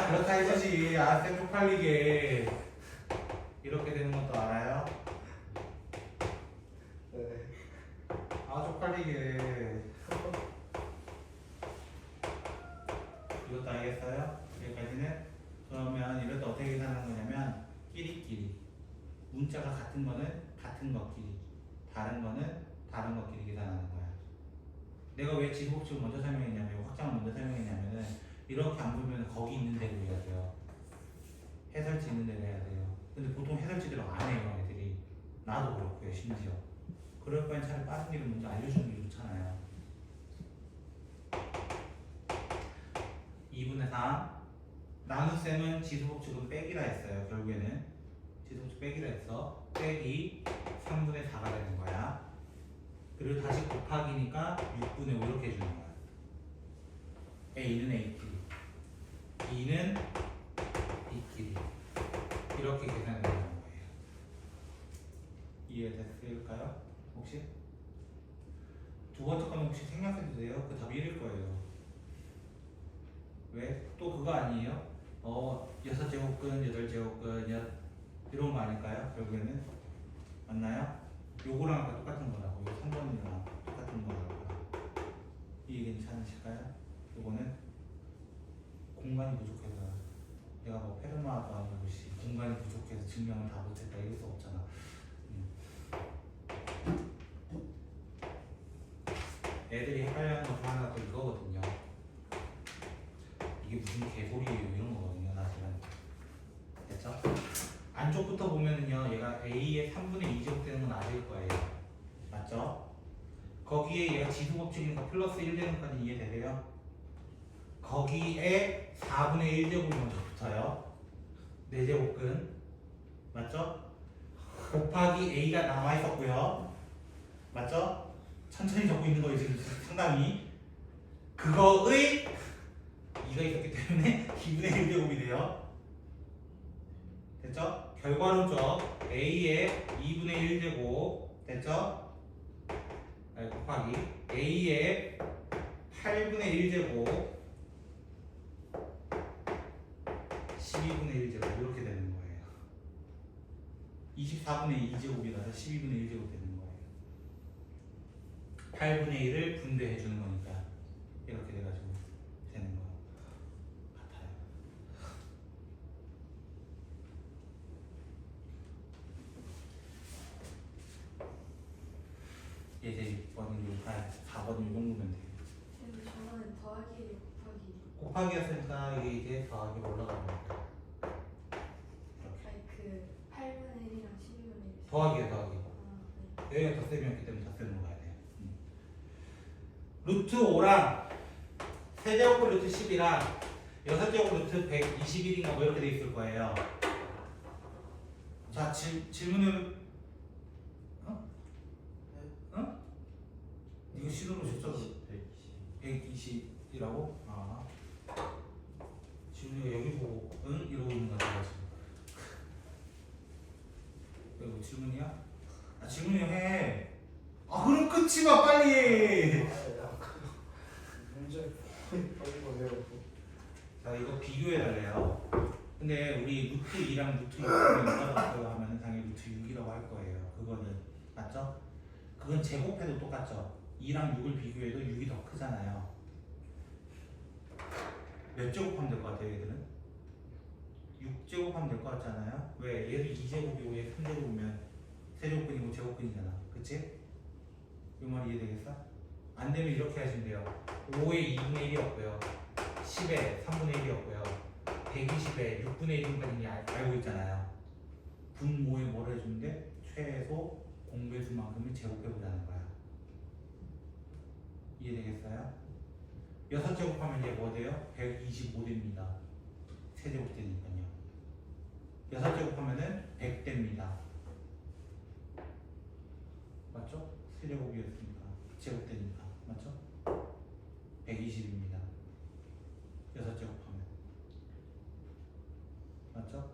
A: 그렇다 해주지. 쌤 쪽팔리게. 이렇게 되는 것도 알아요?
B: 네.
A: 쪽팔리게. 이것도 알겠어요? 여기까지는? 그러면 이럴 때 어떻게 계산하는 거냐면 끼리끼리. 문자가 같은 거는 같은 것끼리, 다른 거는 다른 것끼리 계산하는 거야. 내가 왜 지수법칙을 먼저 설명했냐면, 확장을 먼저 설명했냐면은 이렇게 안 보면 거기 있는 대로 해야 돼요. 해설지 있는 대로 해야 돼요. 근데 보통 해설지대로 안 해요, 애들이. 나도 그렇고요, 심지어. 그럴 바엔 차라리 빠른 길을 먼저 알려주는 게 좋잖아요. 2분의 3. 나눗셈은 지수법칙은 빼기라 했어요, 결국에는. 지수값 빼기로 했어. 빼기 3분의 4가 되는 거야. 그리고 다시 곱하기니까 6분의 5 이렇게 해주는 거야. A는 A끼리, B는 B끼리 이렇게 계산이 되는 거예요. 이해됐을까요? 혹시? 두 번째 건 혹시 생략해도 돼요? 그 답이 1일 거예요. 왜? 또 그거 아니에요? 6제곱근, 8제곱근 이런 거 아닐까요? 결국에는 맞나요? 요거랑 아까 똑같은 거라고. 요 3번이랑 똑같은 거라고. 이해 괜찮으실까요? 요거는 공간이 부족해서 내가 뭐 페르마도 아니고 공간이 부족해서 증명을 다 못했다 이럴 수 없잖아. 애들이 헷갈려하는 것 중 하나가 또 이거거든요. 이게 무슨 개소리예요 이런 거거든요. 사실은 됐죠? 안쪽부터 보면은요 얘가 A의 3분의 2제곱 되는 건 아실 거예요. 맞죠? 거기에 얘가 지수법칙이니까 플러스 1 되는 것까지 이해되세요? 거기에 4분의 1제곱이 먼저 붙어요. 4제곱근 맞죠? 곱하기 A가 남아있었고요. 맞죠? 천천히 적고 있는 거예요 지금 상당히. 그거의 2가 있었기 때문에 2분의 1제곱이 돼요. 됐죠? 결과론적 A의 2분의 1제곱 됐죠? 곱하기 A의 8분의 1제곱 12분의 1제곱 이렇게 되는 거예요. 24분의 2제곱이라서 12분의 1제곱 되는 거예요. 8분의 1을 분배해 주는 거니까 이렇게 돼가지고 되는 거 같아요. 이제 6번은 4번은 이 정도면 돼요.
C: 근데 저번에 더하기예요, 곱하기.
A: 곱하기였으니까 이게 이제 더하기로 올라가는 거예요.
C: 아니 그 8분의 1이랑 12분의 1.
A: 더하기야 더하기.
C: 아, 네.
A: 여기가 덧셈이었기 때문에 덧셈으로 가야 돼요. 루트 5랑 세제곱근 루트 10이랑 6제곱 루트 121인가 뭐 이렇게 돼 있을 거예요. 자 질문을 이거 시도로 줬죠? 120이라고? 아 질문이가 여기 보고 응? 이러고 있는 거 같아 지금. 이거 질문이야? 아 질문이야 해. 아 그럼 끊지 마 빨리.
B: 문제 빨리 보세요.
A: 자 이거 비교해 달래요. 근데 우리 루트 2랑 루트 6을 연결하고 하면 당연히 루트 6이라고 할 거예요. 그거는 맞죠? 그건 제곱해도 똑같죠. 2랑 6을 비교해도 6이 더 크잖아요. 몇 제곱하면 될 것 같아요 얘들은? 6제곱하면 될 것 같잖아요. 왜? 얘도 2제곱이고 얘 3제곱이면 세제곱근이고 제곱근이잖아. 그치? 이 말 이해되겠어? 안 되면 이렇게 하시면 돼요. 5의 2분의 1이었고요. 10의 3분의 1이었고요. 120의 6분의 1인까지 알고 있잖아요. 분모에 뭘 해주는데 최소 공배수만큼을 제곱해보자는 거야. 이해되겠어요? 6제곱하면 이제 뭐 돼요? 125 됩니다. 세제곱 되니까요. 6제곱하면은 100 됩니다. 맞죠? 세제곱이었으니까 제곱 되니까 맞죠? 120입니다. 6제곱하면 맞죠?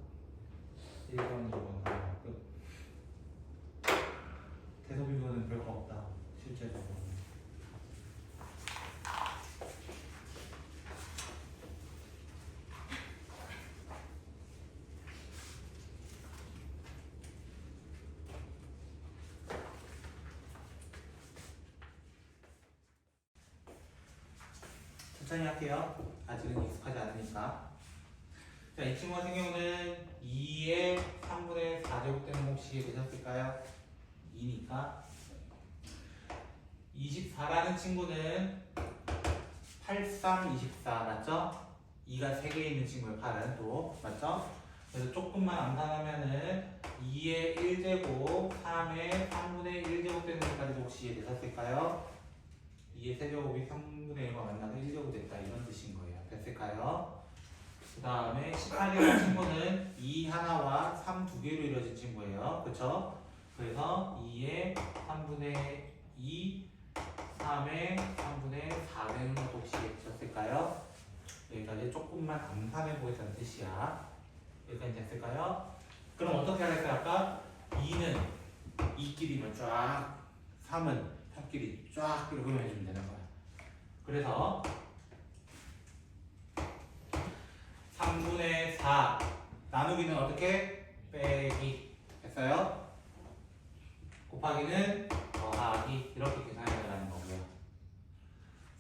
A: 1번, 2번 다 끝. 대소비교는 별거 없다. 실제적으로. 천천히 할게요. 아직은 익숙하지 않으니까. 자, 이 친구 같은 경우는 2의 3분의 4제곱 되는 몫이 되셨을까요? 2니까 24라는 친구는 83, 24 맞죠? 2가 3개 있는 친구예요. 8은 또 맞죠? 그래서 조금만 암산하면은 2의 1제곱, 3의 3분의 1제곱 되는 것까지 혹시 되셨을까요? 2의 세제곱이 3분의 1과 만나서 1제곱 됐다 이런 뜻인 거예요. 됐을까요? 그 다음에 18이라는 친구는 2 하나와 3 두 개로 이루어진 친구예요. 그쵸? 그래서 2의 3분의 2, 3의 3분의 4되는 것도 혹시 됐을까요? 여기까지 조금만 암산해 보겠다는 뜻이야. 여기까지 됐을까요? 그럼 어떻게 하겠어요? 아까 2는 2끼리만 쫙, 3은 3끼리 쫙 이렇게 해주면 되는 거야. 그래서 3분의 4 나누기는 어떻게? 빼기. 됐어요? 곱하기는 더하기. 이렇게 계산해 나가는 거고요.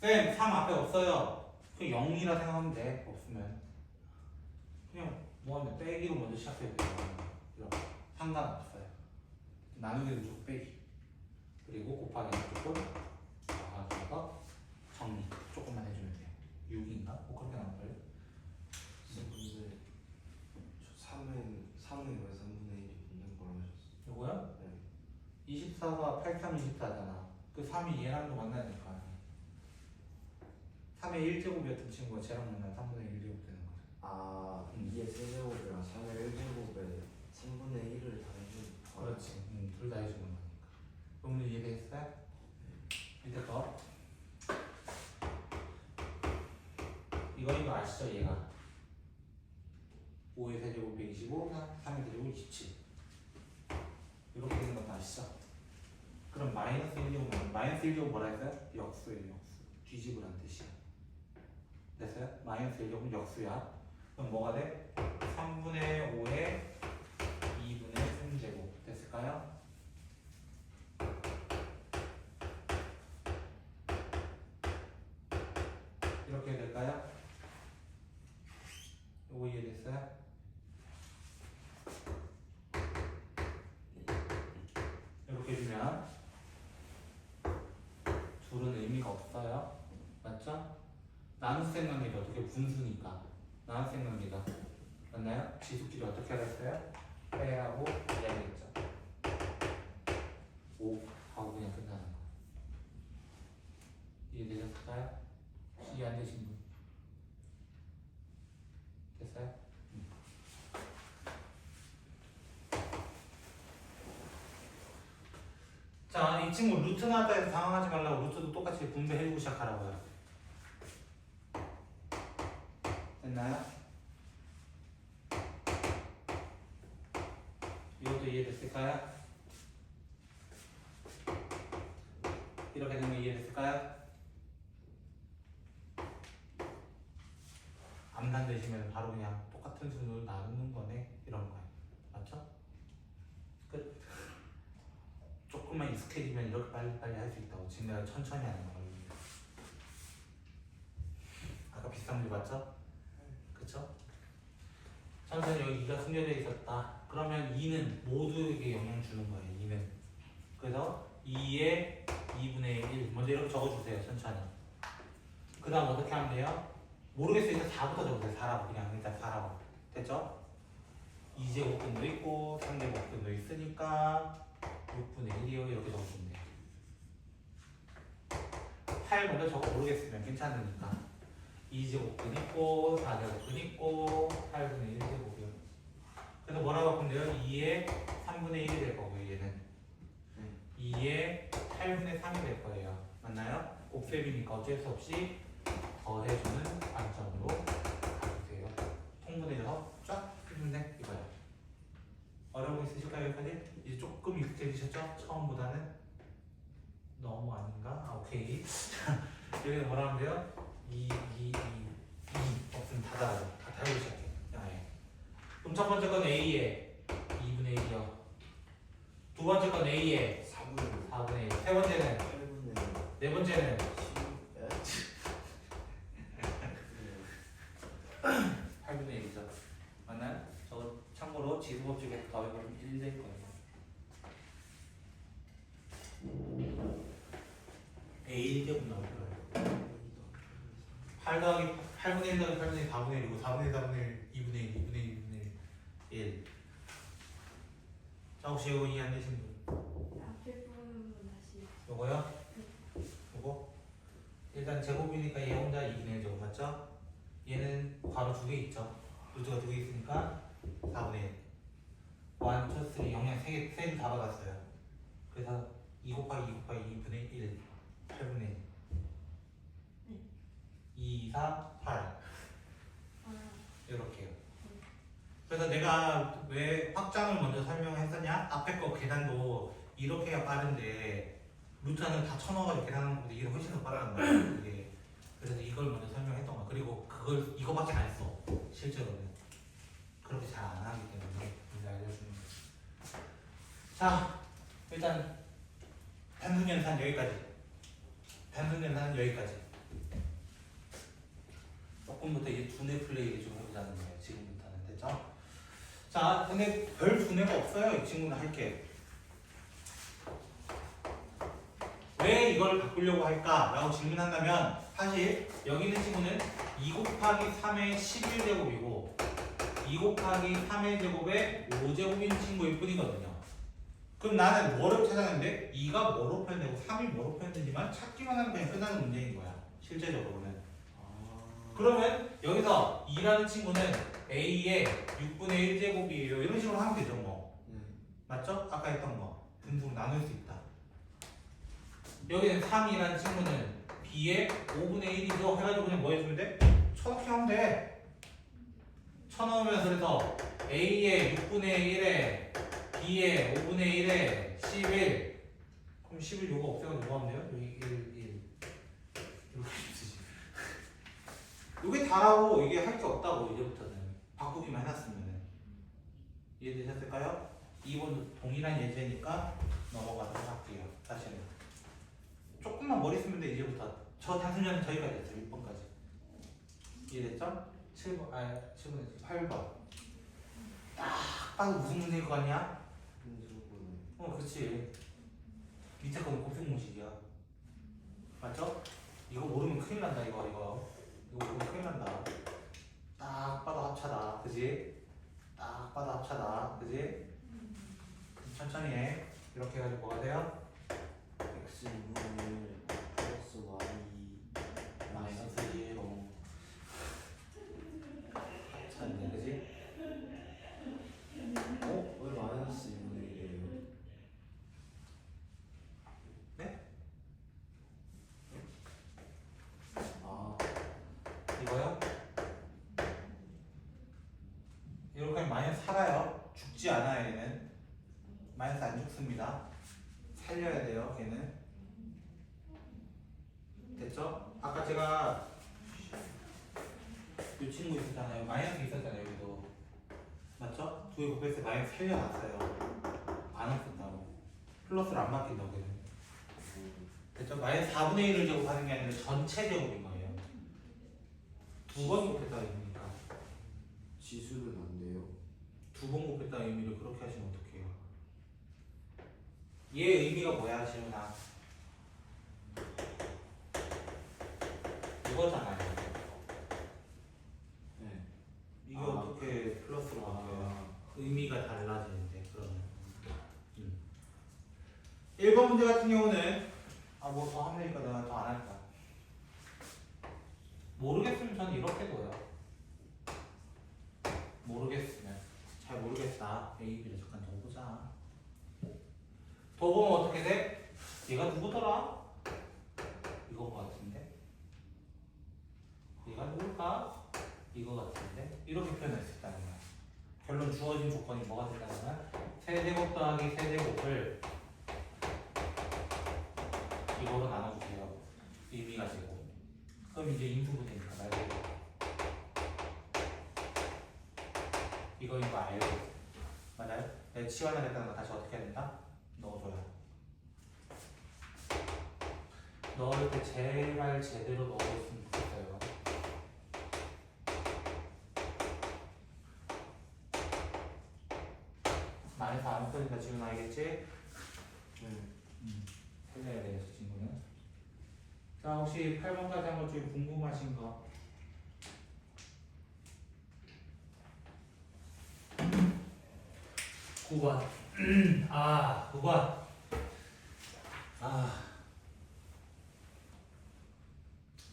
A: 쌤, 3 앞에 없어요. 그냥 0이라 생각하면 돼. 없으면. 그냥 뭐 하면 빼기로 먼저 시작해도 돼요. 이렇게. 상관없어요. 나누기는 무조건 빼기. 그리고 곱하기는 조금 더하기해서 정리. 조금만 해주면 돼요. 6인가? 뭐 그렇게 나올걸요?
B: 근데 저 3은 왜 3분의 1이 있는 거라고 하셨어요?
A: 요거요?
B: 네.
A: 24가 83, 24잖아. 그 3이 얘랑 또 만나니까. 3의 1제곱이었던 친구가 쟤랑 만나면 3분의 1제곱 되는 거죠.
B: 아 2의 세제곱이랑 3의 1제곱에 3분의 1을 다 해준.
A: 그렇지. 둘 다 해주는 거니까. 오늘 이해됐어요? 이제 더. 이거 아시죠? 얘가 5의 세제곱 125, 3의 세제곱 27. 이렇게 되는 건 아시죠? 그럼 마이너스 1제곱, 마이너스 1제곱 뭐라 했어요? 역수예요, 역수. 뒤집으라는 뜻이야. 됐어요? 마이너스 1제곱은 역수야. 그럼 뭐가 돼? 3분의 5에 2분의 3제곱. 됐을까요? 이렇게 될까요? 요거 이해됐어요? 이렇게 해주면 둘은 의미가 없어요. 맞죠? 나눗셈 관계가 어떻게 분수니까 나눗셈 관계가 맞나요? 지수끼리 어떻게 하랬어요? 빼하고 빼야겠죠. 5 하고 그냥 끝나는 거. 이해되셨을까요? 이해 안 되신 분? 됐어요? 자, 이 친구 루트 나왔다 해서 당황하지 말라고 루트도 똑같이 분배해주고 시작하라고요. 됐나요? 이것도 이해됐을까요? 이렇게 되면 이해됐을까요? 암산 되시면 바로 그냥 똑같은 수를 나누는 거네 이런 거예요. 맞죠? 끝. 조금만 익숙해지면 이렇게 빨리빨리 할 수 있다고. 지금 내가 천천히 하는 거예요. 아까 비슷한 문제 봤죠? 그쵸? 천천히 여기 2가 숨겨져 있었다. 그러면 2는 모두에게 영향 주는 거예요. 2는. 그래서 2의 2분의 1 먼저 이렇게 적어주세요. 천천히. 그 다음 어떻게 하면 돼요? 모르겠어요. 일단 4부터 적으세요. 4라고 그냥 일단 4라고. 됐죠? 2제곱근도 있고 3제곱근도 있으니까 6분의 1이요. 이렇게 적어주면 돼요. 8 먼저 적어 모르겠으면 괜찮으니까 2제곱근 있고 4제곱근 있고 8분의 1제곱이요. 그래서 뭐라고 바꾸면 돼요? 2의 3분의 1이 될 거고요. 얘는 2의 8분의 3이 될 거예요. 맞나요? 곱셈이니까 어쩔 수 없이 더해주는 관점으로 가주세요. 통분해서 쫙 해주면 돼. 이거요. 어려운 거 있으실까요? 여기까지? 이제 조금 익숙해지셨죠? 처음보다는? 너무 아닌가? 아, 오케이. 여기서 뭐라 하면 돼요? 2 없으면 다 달아줘. 다 달고 시작해. 예. 그럼 첫 번째 건 A에 2분의 1이요. 두 번째 건 A에 4분의 1. 세 번째는?
B: 8분의
A: 네 번째는? 8분의 1이죠. 맞나요? 저거 참고로 지수법칙에서 더해보면 1 될 거예요. A 1제곱 나올 거예요. 8 더하기 8분의 1 더하기 8분의 1 4분의 1이고 4분의 1 4분의 1 2분의 1 2분의 1 2분의 1 자, 혹시 이거 이해 안 되신 분?
C: 앞에 부분은 다시.
A: 요거요? 요거? 일단 제곱이니까 얘 혼자 2분의 1 제곱 맞죠? 얘는 괄호 2개 있죠? 루트가 2개 있으니까 4분의 1. 1, 2, 3 영양 3개 다 받았어요. 그래서 2 곱하기 2 곱하기 2분의 1 8분의 1 2, 4, 8
C: 아,
A: 이렇게요. 그래서 내가 왜 확장을 먼저 설명했었냐? 앞에 거 계산도 이렇게 해야 빠른데 루트 하나는 다 쳐넣어가지고 계산하는 것보다 이게 훨씬 더 빠르단 말이야. 이게. 그래서 이걸 먼저 설명했던 거야. 그리고 그걸 이거밖에 안 했어. 실제로는 그렇게 잘 안 하기 때문에 이제 알려주는 거야. 자, 일단 단순연산 여기까지. 단순연산은 여기까지. 조금부터 이제 두뇌 플레이를 좀 해보자는 거예요. 지금부터는 됐죠? 자, 근데 별 두뇌가 없어요. 이 친구는 할 게. 왜 이걸 바꾸려고 할까? 라고 질문한다면 사실 여기 있는 친구는 2 곱하기 3의 11제곱이고 2 곱하기 3의 제곱에 5제곱인 친구일 뿐이거든요. 그럼 나는 뭐를 찾았는데 2가 뭐로 표현되고 3이 뭐로 표현되지만 찾기만 하면 그냥 끝나는 문제인 거야. 실제적으로는. 그러면 여기서 2라는 친구는 A의 6분의 1제곱이에요. 이런 식으로 하면 되죠 뭐. 맞죠? 아까 했던 거. 분수로 나눌 수 있다. 여기는 3이라는 친구는 B의 5분의 1이죠. 해가지고 그냥 뭐 해주면 돼? 쳐넣기 하면 돼. 쳐넣으면서 그래서 A의 6분의 1에 B의 5분의 1에 11. 그럼 11 요거 없애가지고 뭐 하면 돼요? 여기 1 이렇게 쓰지. 이게 다라고 이게 할 게 없다고 이제부터는 바꾸기만 해놨으면은. 이해되셨을까요? 2번도 동일한 예제니까 넘어가도록 할게요. 다시는 조금만 머리 쓰면 돼. 이제부터 저 단순히는 저기까지 했어요. 6번까지 이해됐죠? 7번 7번에 8번 딱 봐도 무슨 문제일 거 같냐? 그렇지. 밑에 거는 곱셈 공식이야. 맞죠? 이거 모르면 큰일 난다. 이거 모르면 큰일 난다. 딱 봐도 합차다. 그지? 딱 봐도 합차다. 그지? 천천히 해. 이렇게 해가지고 뭐가 돼요?
B: x 2분의 1 플러스 y
A: 마이너스 1로 합차인데 그지?
B: 왜 마이너스 2분의 1이에요?
A: 네?
B: 아,
A: 이거요? 이렇게 하면 마이너스 살아요. 죽지 않아요 얘는. 마이너스 안 죽습니다. 살려야 돼요 걔는. 됐죠? 아까 제가 이 친구 있었잖아요. 마이너스 있었잖아요 여기도. 맞죠? 두 개 곱했을 때 마이너스 살려놨어요. 안 없었다고. 플러스를 안 맡긴다고 걔는. 됐죠? 마이너스 4분의 1을 제곱하는 게 아니라 전체 제곱인 거예요. 두 번 곱했다는 의미니까.
B: 지수는 안 돼요.
A: 두 번 곱했다는 의미를 그렇게 하시면 어떡해요? 얘 의미가 뭐야 지훈아? 이거잖아요.
B: 네.
A: 이게
B: 아.
A: 어떻게 플러스로 바뀌어요? 의미가 달라지는데 그러면. 1번 문제 같은 경우는 뭐 더 하면 되니까 내가 더 안 할까? 모르겠으면 저는 이렇게 둬요. 모르겠으면 잘 모르겠다. A, B를 잠깐 더 보자. 더 보면 어떻게 돼? 얘가 누구더라? 이거 같은데? 얘가 누굴까? 이거 같은데? 이렇게 표현할 수 있다는 거야. 결론 주어진 조건이 뭐가 됐다면 세제곱 더하기 세제곱을 이거로 나눠주세요. 의미가 되고. 그럼 이제 인수분해니까 말고 이거 알고. 맞아요? 내가 치환하겠다는 거 다시 어떻게 해야 된다? 넣어줘요. 넣을 때 제발 제대로 넣어줬으면 좋겠어요. 마이너스 안 없어진다 지금 알겠지? 살려야 돼요 저 친구는. 자 혹시 8번까지 한 것 중에 궁금하신 거? 9번. 9번.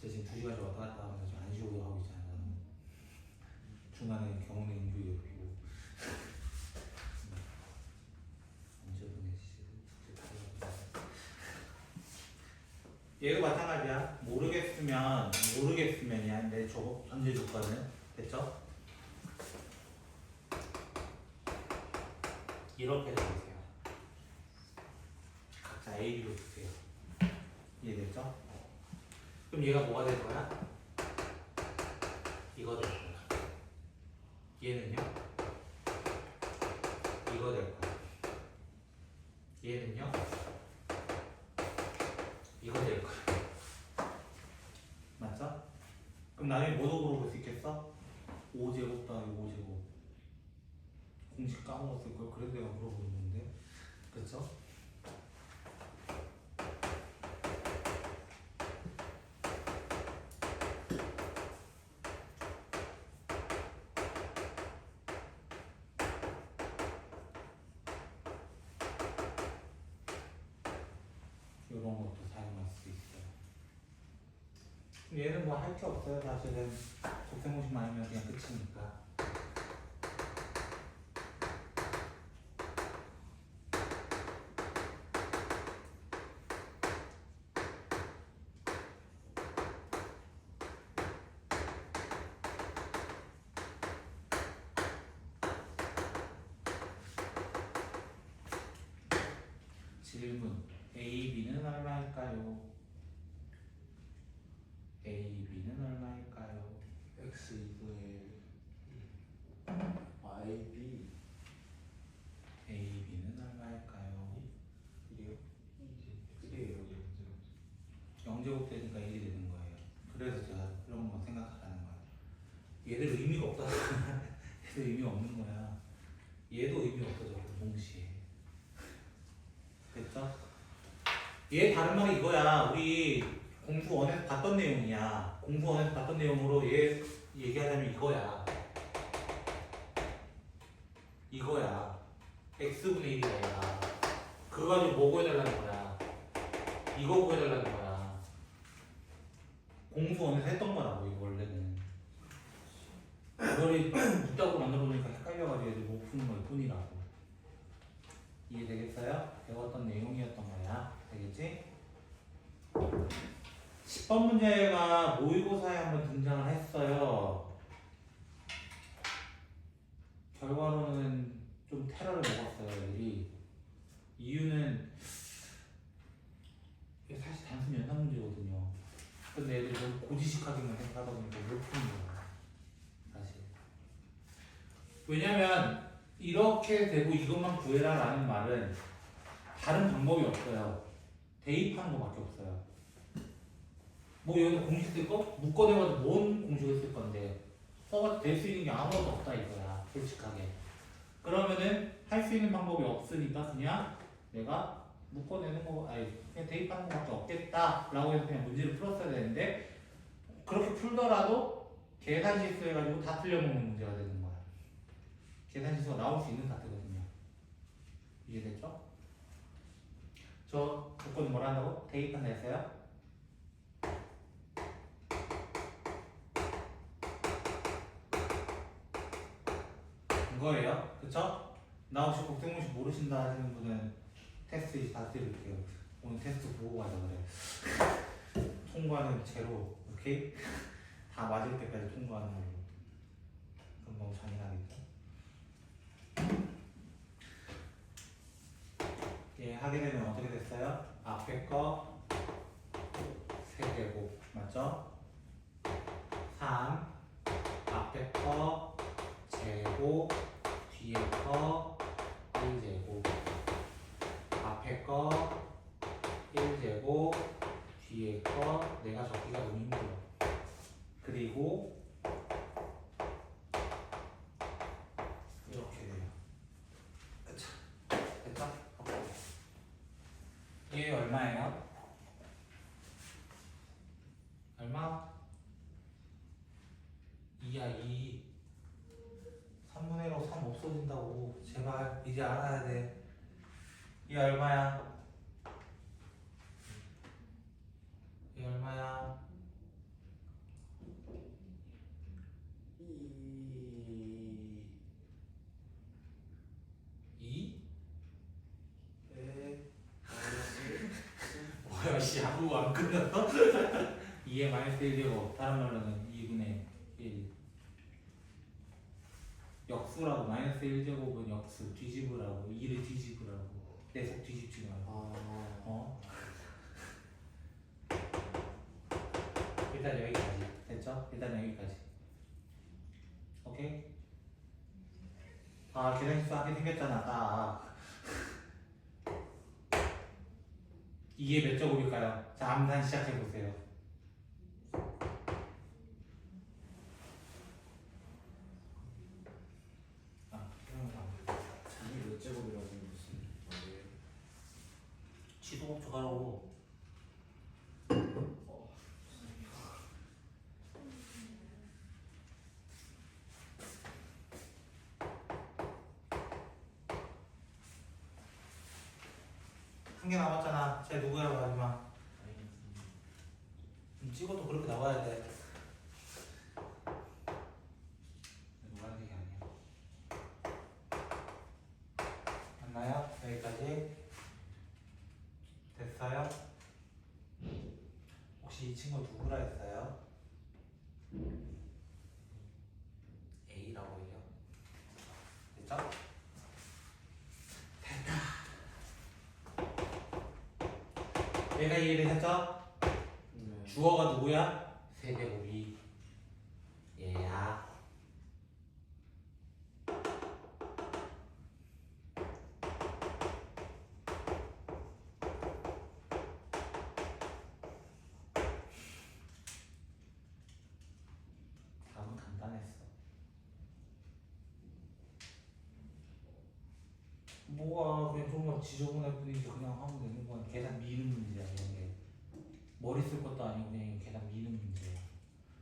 A: 이제 지금 2시까지 왔다 갔다 하면서 지금 안 쉬고 하고 있잖아요. 중간에 경운의 인교 옆이고 언제 보내시지? 얘도 마찬가지야. 모르겠으면이야. 내 저거 전제 조건은 됐죠? 이렇게 적으세요. 각자 A, B로 주세요. 이해됐죠? 그럼 얘가 뭐가 될 거야? 이거 될 거야. 얘는요? 이거 될 거야. 얘는요? 이거 될 거야. 맞죠? 그럼 나중에 뭐도 물어볼 수 있겠어? 5제곱 더하기 5제곱. 공식 까먹었을 걸. 그래도 내가 물어보는 건데. 그쵸? 이런 것도 사용할 수 있어요. 얘는 뭐 할 게 없어요. 사실은 곱셈공식 많으면 그냥 끝이니까. 질문 A, B는 얼마일까요? A, B는 얼마일까요?
B: X 2분의 1 IB
A: A, B는 얼마일까요?
B: 1이요? 1이에요.
A: 0제곱 되니까 1이 되는 거예요. 그래서 제가 이런 거 생각하라는 거예요. 얘들 의미가 없다. 얘들 의미 없는 거야. 얘도 의미 없어져. 동시에. 됐죠? 얘 다른 말이 이거야. 우리 공수 원에서 봤던 내용이야. 공수 원에서 봤던 내용으로 얘 얘기하자면 이거야. 이거야. x분의 1이야 얘가. 그거 가지고 뭐 구해달라는 거야. 이거 구해달라는 거야. 공수 원에서 했던 거라고 이거 원래는. 이거를 묻다고 만들어 놓으니까 헷갈려가지고 애들 못 푸는 걸 뿐이라고. 이해되겠어요? 배웠던 내용이었던 거야. 되겠지? 10번 문제가 모의고사에 한번 등장을 했어요. 결과로는 좀 테러를 먹었어요, 애들이. 이유는 이게 사실 단순 연산 문제거든요. 근데 애들이 너무 고지식하게만 생각하다 보니까 못 푸는 거야, 사실. 왜냐면 이렇게 되고 이것만 구해라 라는 말은 다른 방법이 없어요. 대입하는 거밖에 없어요. 뭐 여기서 공식 쓸 거? 묶어내가지고 뭔 공식을 쓸 건데 써가 될 수 있는 게 아무것도 없다 이거야, 솔직하게. 그러면은 할 수 있는 방법이 없으니까 그냥 내가 묶어내는 거, 아니 그냥 대입하는 거밖에 없겠다라고 해서 그냥 문제를 풀었어야 되는데, 그렇게 풀더라도 계산 실수해가지고 다 틀려먹는 문제가 되는 거야. 계산 실수가 나올 수 있는 파트거든요. 이해됐죠? 저 조건이 뭐라 한다고? 대입한다 했어요? 이거예요. 그쵸? 나 혹시 곱셈공식 모르신다 하시는 분은 테스트 이제 다 드릴게요. 오늘 테스트 보고 가자 그래. 통과는 제로. 오케이? 다 맞을 때까지 통과하는 걸로. 그럼 너무 잔인하겠죠? 예, 하게 되면 어떻게 됐어요? 앞에 거 세제곱 맞죠? 3 앞에 거 제곱 뒤에 거 1제곱 앞에 거 1제곱 뒤에 거 내가 적기가 너무 힘들어. 그리고 이렇게 돼요. 그쵸? 됐죠? 얘 얼마예요? 얼마? 2야 2. 3분의 1하고 3 없어진다고. 제발 이제 알아야 돼. 얘 얼마야? 얘 얼마야?
B: 2
A: 그거 안 끝났어? 2의 마이너스 1제곱 다른 말로는 2분의 1 역수라고 마이너스 1제곱은 역수 뒤집으라고 2를 뒤집으라고 내 속 뒤집지 말고 어? 일단 여기까지 됐죠? 일단 여기까지 오케이? 아 계산식수 하게 생겼잖아 딱 이게 몇 제곱일까요? 자 암산 시작해보세요
B: 이게 몇 제곱이라고 무슨 말이에요?
A: 지도 저가라고 한 개 남았잖아 쟤 누구라고 하지마 찍어도 그렇게 나와야 돼 노란색이 아니야 맞나요? 여기까지 됐어요? 혹시 이 친구 누구라 했어요? A라고 해요 됐죠? 얘가 이해를 했죠?
B: 네.
A: 주어가 누구야? 세제곱이 얘야 답은 간단했어 뭐가 그냥 좀만 지저분할 뿐이지 그냥 하면 되는 거야 계산 미는 문제야 이런 게 머리 쓸 것도 아니고 그냥 계산 미는 문제야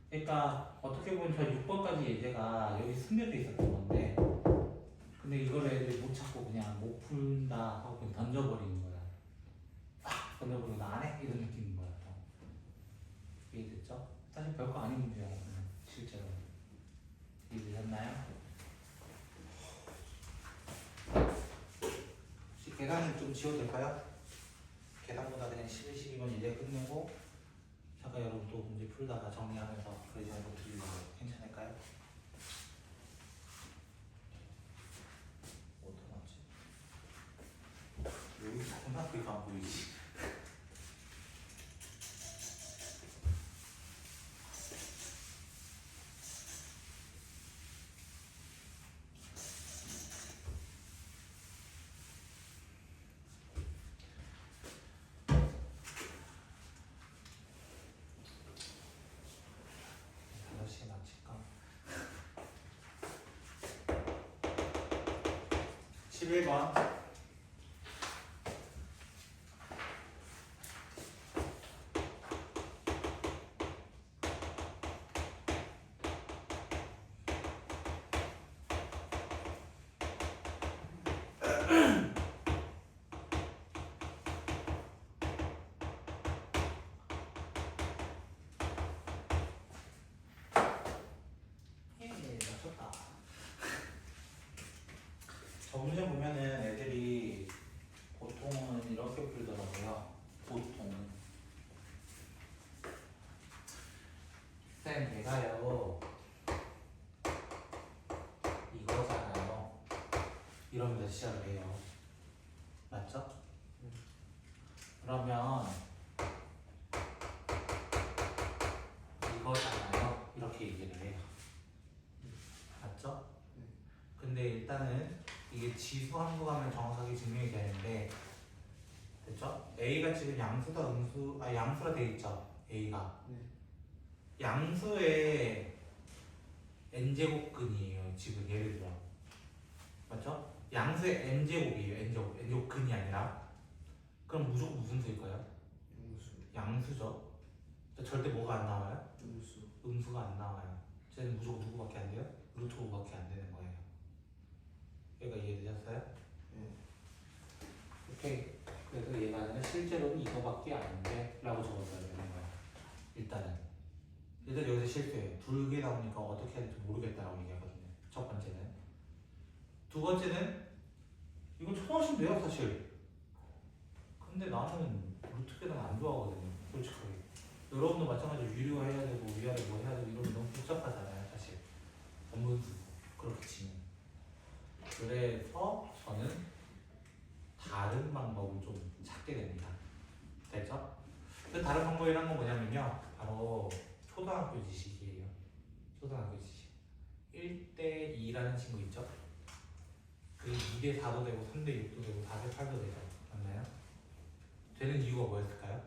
A: 그러니까 어떻게 보면 저 6번까지 예제가 여기 숨겨져 있었던 건데 근데 이거를 애들이 못 찾고 그냥 못 푼다 하고 그냥 던져버리는 거야 던져버리고 나 안 해? 이런 느낌인 거야 이해됐죠? 사실 별거 아닌 문제야 이거는 실제로 이해되셨나요? 혹시 계산은 좀 지워도 될까요? 계산보다 그냥 11, 12번 이제 끝내고 잠깐 여러분 또 문제 풀다가 정리하면서 그래서 드리려고 괜찮을까요? 어디다 놨지? 여기 있구나 그게 안 보이지 맞힐까? 11번 맞췄다 저 문제 보면은 애들이 보통은 이렇게 풀더라고요 보통은 쌤 얘가요 이거잖아요 이러면서 시작을 해요 맞죠? 그러면 이거잖아요 이렇게 얘기를 해요 맞죠? 근데 일단은 이게 지수 함수가면 정확하게 증명이 되는데 됐죠? A가 지금 양수다 양수라 돼 있죠 A가
B: 네.
A: 양수의 n제곱근이에요 지금 예를 들어 맞죠? 양수의 n제곱이에요 n제곱근이 아니라 그럼 무조건 무슨 수일까요?
B: 음수.
A: 양수죠 절대 뭐가 안 나와요?
B: 음수.
A: 음수가 안 나와요 쟤는 무조건 누구밖에 안 돼요? 루트 5밖에 안 되는 거예요 얘가 이해되셨어요?
B: 네.
A: 오케이 그래서 얘가 아니라 실제로는 이거밖에 안 돼 라고 적어줘야 되는 거야 일단 여기서 실수해요 2개 나오니까 어떻게 해야 될지 모르겠다라고 얘기하거든요 첫 번째는 두 번째는 이건 쳐넣으시면 돼요 사실 근데 나는 루트 계산 안 좋아하거든요 솔직하게. 여러분도 마찬가지로 유리화 해야 되고 위아래 뭐 해야 되고 이러면 너무 복잡하잖아요 사실. 전문수 그렇게 치면. 그래서 저는 다른 방법을 좀 찾게 됩니다. 됐죠? 그 다른 방법이란 건 뭐냐면요. 바로 초등학교 지식이에요. 초등학교 지식. 1대 2라는 친구 있죠? 그 2대 4도 되고 3대 6도 되고 4대 8도 되죠. 맞나요? 되는 이유가 뭐였을까요?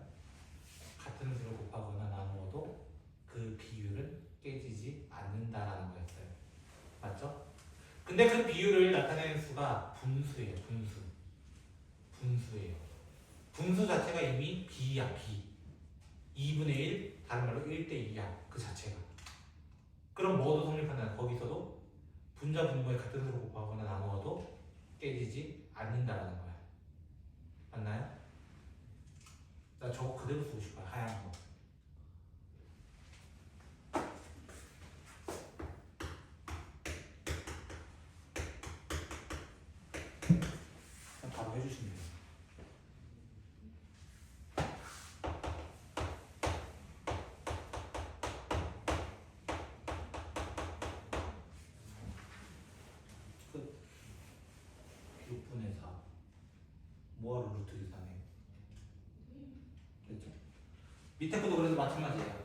A: 같은 수를 곱하거나 나누어도 그 비율은 깨지지 않는다라는 거였어요. 맞죠? 근데 그 비율을 나타내는 수가 분수예요. 분수예요. 분수 자체가 이미 B야, B. 2분의 1, 다른 말로 1대 2야, 그 자체가. 그럼 뭐도 성립한다는 거기서도 분자 분모에 같은 수를 곱하거나 나누어도 깨지지 않는다라는 거야. 맞나요? 나 저거 그대로 쓰고 싶어요. 하얀 거. 그냥 바로 해주시면 돼요. 끝. 6분의 4. 뭐하러 루트 계산해? 됐죠? 밑에 것도 그래서 마찬가지예요.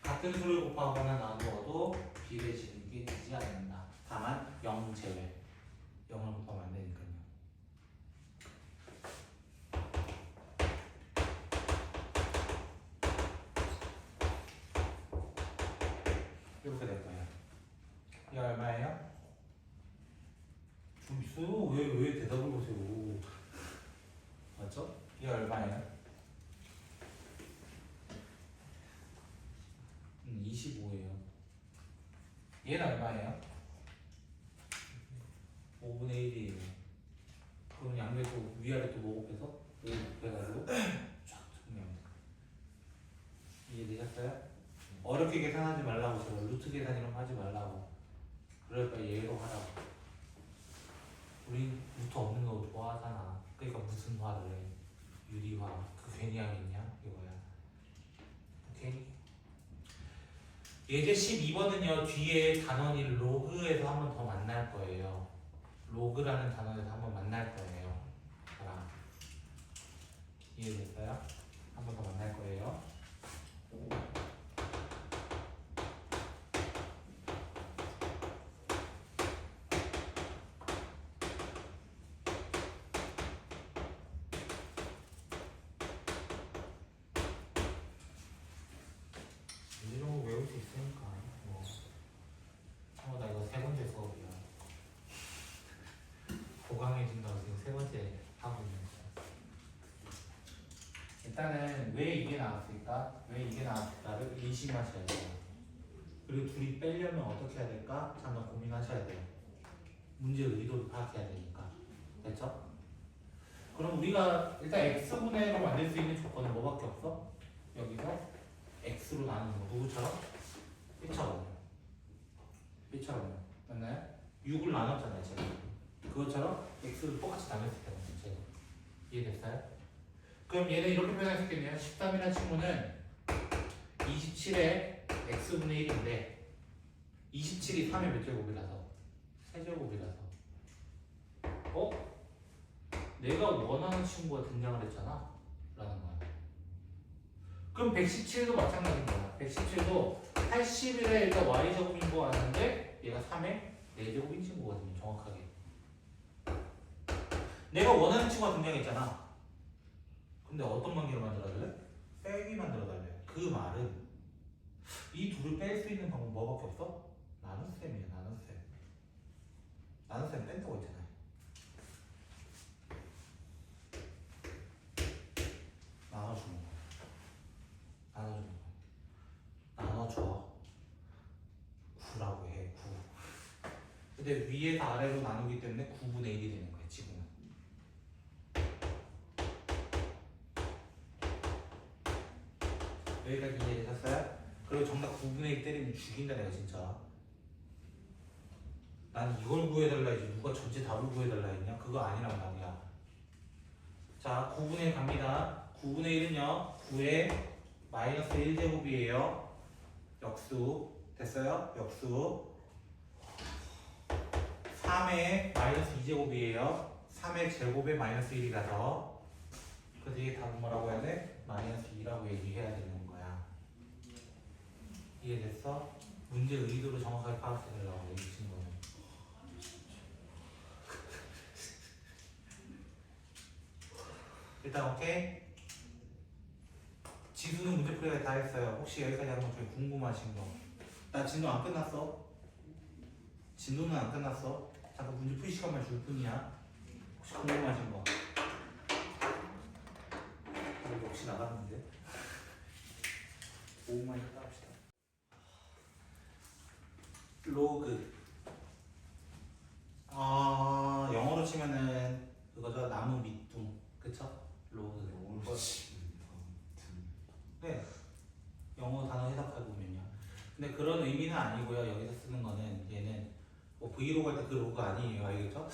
A: 같은 수를 곱하거나 나누어도 비례식은 깨지지 않는다. 다만 0 제외. 0을 곱하면 안 되니까요. 이렇게 될 거예요. 이게 얼마예요? 좀 있어요. 왜 대답을 보세요? 맞죠? 이게 얼마예요? 25예요. 얘는 얼마예요? 5분의 1이에요. 그럼 양배 또 위아래 또 모곱해서 5 곱해가지고 쫙 정리하면 돼요. 이해되셨어요? 어렵게 계산하지 말라고 제가 루트 계산 이런 거 하지 말라고. 그러니까 얘로 하라고. 우리 루트 없는 거 좋아하잖아. 그러니까 무슨 화를 해? 유리화. 그 괜히 하겠냐? 이거야. 오케이? 예제 12번은요 뒤에 단원이 로그에서 한 번 더 만날 거예요. 로그라는 단원에서 한 번 만날 거예요. 저랑 이해됐어요? 한 번 더 만날 거예요. 이런 거 외울 수 있으니까 뭐. 나 이거 세 번째 수업이야. 보강해준다고 지금 세 번째 하고 있는 거야. 일단은 왜 이게 나왔을까? 왜 이게 나왔을까를 인식하셔야 돼요. 그리고 둘이 빼려면 어떻게 해야 될까? 잠깐 고민하셔야 돼요. 문제 의도를 파악해야 되니까. 됐죠? 그럼 우리가 일단 x분의 1로 만들 수 있는 조건은 뭐밖에 없어? 여기서 x로 나누는 거. 누구처럼? B처럼. B처럼. 맞나요? 6을 나눴잖아요, 제가. 그것처럼 x를 똑같이 나눴을 때는 제가. 이해됐어요? 그럼 얘는 이렇게 표현할 수 있겠네요. 13이라는 친구는 27의 x분의 1인데 27이 3의 몇 제곱이라서? 세제곱이라서. 내가 원하는 친구가 등장을 했잖아. 라는 거야. 그럼 117도 마찬가지인 거야. 117도 81의 일단 y제곱인 거 같은데 얘가 3의 4제곱인 친구거든요. 정확하게. 내가 원하는 친구가 등장했잖아. 근데 어떤 관계를 만들어달래? 빼기 만들어달래. 그 말은 이 둘을 뺄 수 있는 방법 뭐밖에 없어? 나눗셈이에요. 나눗셈. 나눗셈 뺀다고 했잖아요. 나눠주는 거. 나눠주는 거. 나눠줘. 9라고 해. 9. 근데 위에서 아래로 나누기 때문에 9분의 1이 되는 거야. 지금은. 여기까지 이해되셨어요? 그리고 정답 9분의 1 때리면 죽인다 내가 진짜. 난 이걸 구해달라 했지 누가 전체 답을 구해달라 했냐? 그거 아니란 말이야. 자 9분의 1 갑니다. 9분의 1은요 9의 마이너스 1제곱이에요. 역수 됐어요? 역수 3의 마이너스 2제곱이에요. 3의 제곱에 마이너스 1이라서 그래서 이게 답은 뭐라고 해야 돼? 마이너스 2라고 얘기해야 되는 거야. 이해됐어? 문제 의도를 정확하게 파악해달라고 이 친구는. 일단 오케이? 지수는 문제풀이가 다 했어요. 혹시 여기까지 한 것 중에 궁금하신 거? 나 진도 안 끝났어. 진도는 안 끝났어. 잠깐 문제풀이 시간만 줄 뿐이야. 혹시 궁금하신 거? 역시 나갔는데. 5분만 있다 합시다. 로그. 영어로 치면은 그거죠. 나무 밑둥. 그쵸? 로그. 네. 영어 단어 해석해 보면요. 근데 그런 의미는 아니고요. 여기서 쓰는 거는 얘는 뭐 브이로그 할 때 그 로그 아니에요. 알겠죠?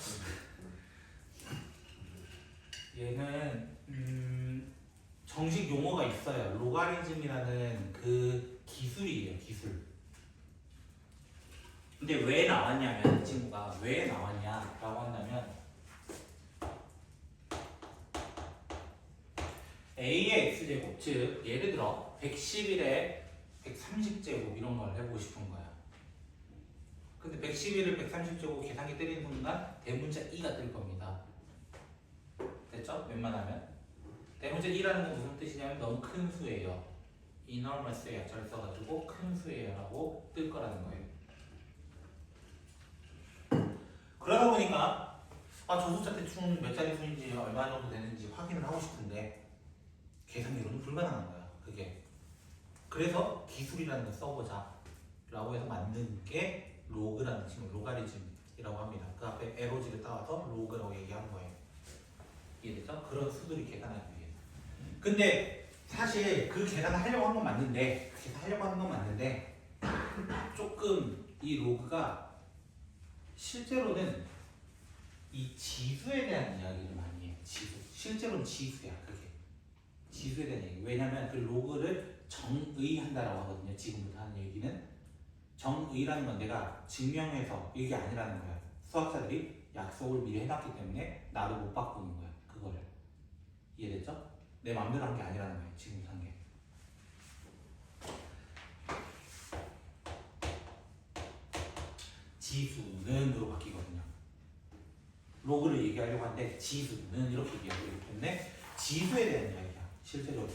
A: 얘는 정식 용어가 있어요. 로가리즘이라는 그 기술이에요. 기술. 근데 왜 나왔냐면 이 친구가 왜 나왔냐라고 한다면 A의 X제곱, 즉 예를 들어 111에 130제곱 이런 걸 해보고 싶은 거야. 근데 111을 130제곱 계산기 때리는 순간 대문자 2가 뜰 겁니다. 됐죠? 웬만하면. 대문자 2라는 건 무슨 뜻이냐면 너무 큰 수예요. enormous의 약자를 써가지고 큰 수예요 라고 뜰 거라는 거예요. 그러다 보니까 저 숫자 대충 몇 자리 수인지 얼마 정도 되는지 확인을 하고 싶은데 계산기로는 불가능한 거야. 그게. 그래서 기술이라는 걸 써보자 라고 해서 만든 게 로그라는 친구, 로가리즘이라고 합니다. 그 앞에 에로지를 따와서 로그라고 얘기한 거예요. 이해되죠? 그런 수들이 계산하기 위해. 근데 사실 그 계산을 하려고 한 건 맞는데 조금 이 로그가 실제로는 이 지수에 대한 이야기를 많이 해요. 지수. 실제로는 지수야. 그게. 지수에 대한 얘기. 왜냐면 그 로그를 정의한다라고 하거든요. 지금부터 하는 얘기는 정의라는 건 내가 증명해서 이게 아니라는 거야. 수학자들이 약속을 미리 해놨기 때문에 나도 못 바꾸는 거야. 그거를. 이해됐죠? 내 마음대로 한 게 아니라는 거예요. 지금부터 한 게. 지수는으로 바뀌거든요. 로그를 얘기하려고 하는데 지수는 이렇게 얘기하기 때문에 지수에 대한 이야기야. 실제로.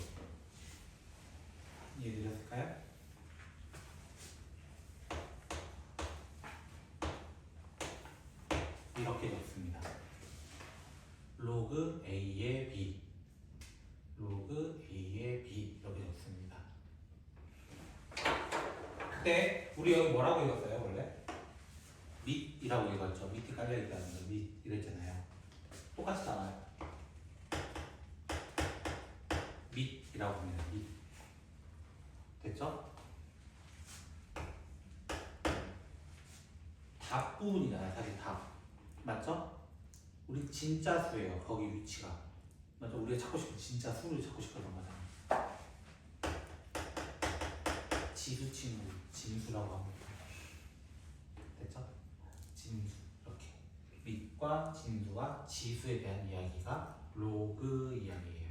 A: 이해되셨을까요? 이렇게 적습니다. 로그 A의 B 로그 A의 B 이렇게 적습니다. 그때 우리 여기 뭐라고 읽었어요 원래? 밑이라고 읽었죠. 밑이 깔려있다는 거 밑 이랬잖아요. 똑같잖아요. 밑이라고 합니다. 밑. 됐죠? 답 부분이잖아요. 사실 답. 맞죠? 우리 진짜 수예요. 거기 위치가. 맞죠? 우리가 찾고 싶은 진짜 수를 찾고 싶었던 거잖아. 지수 친구, 진수라고 합니다. 됐죠? 진수. 이렇게. 밑과 진수와 지수에 대한 이야기가 로그 이야기예요.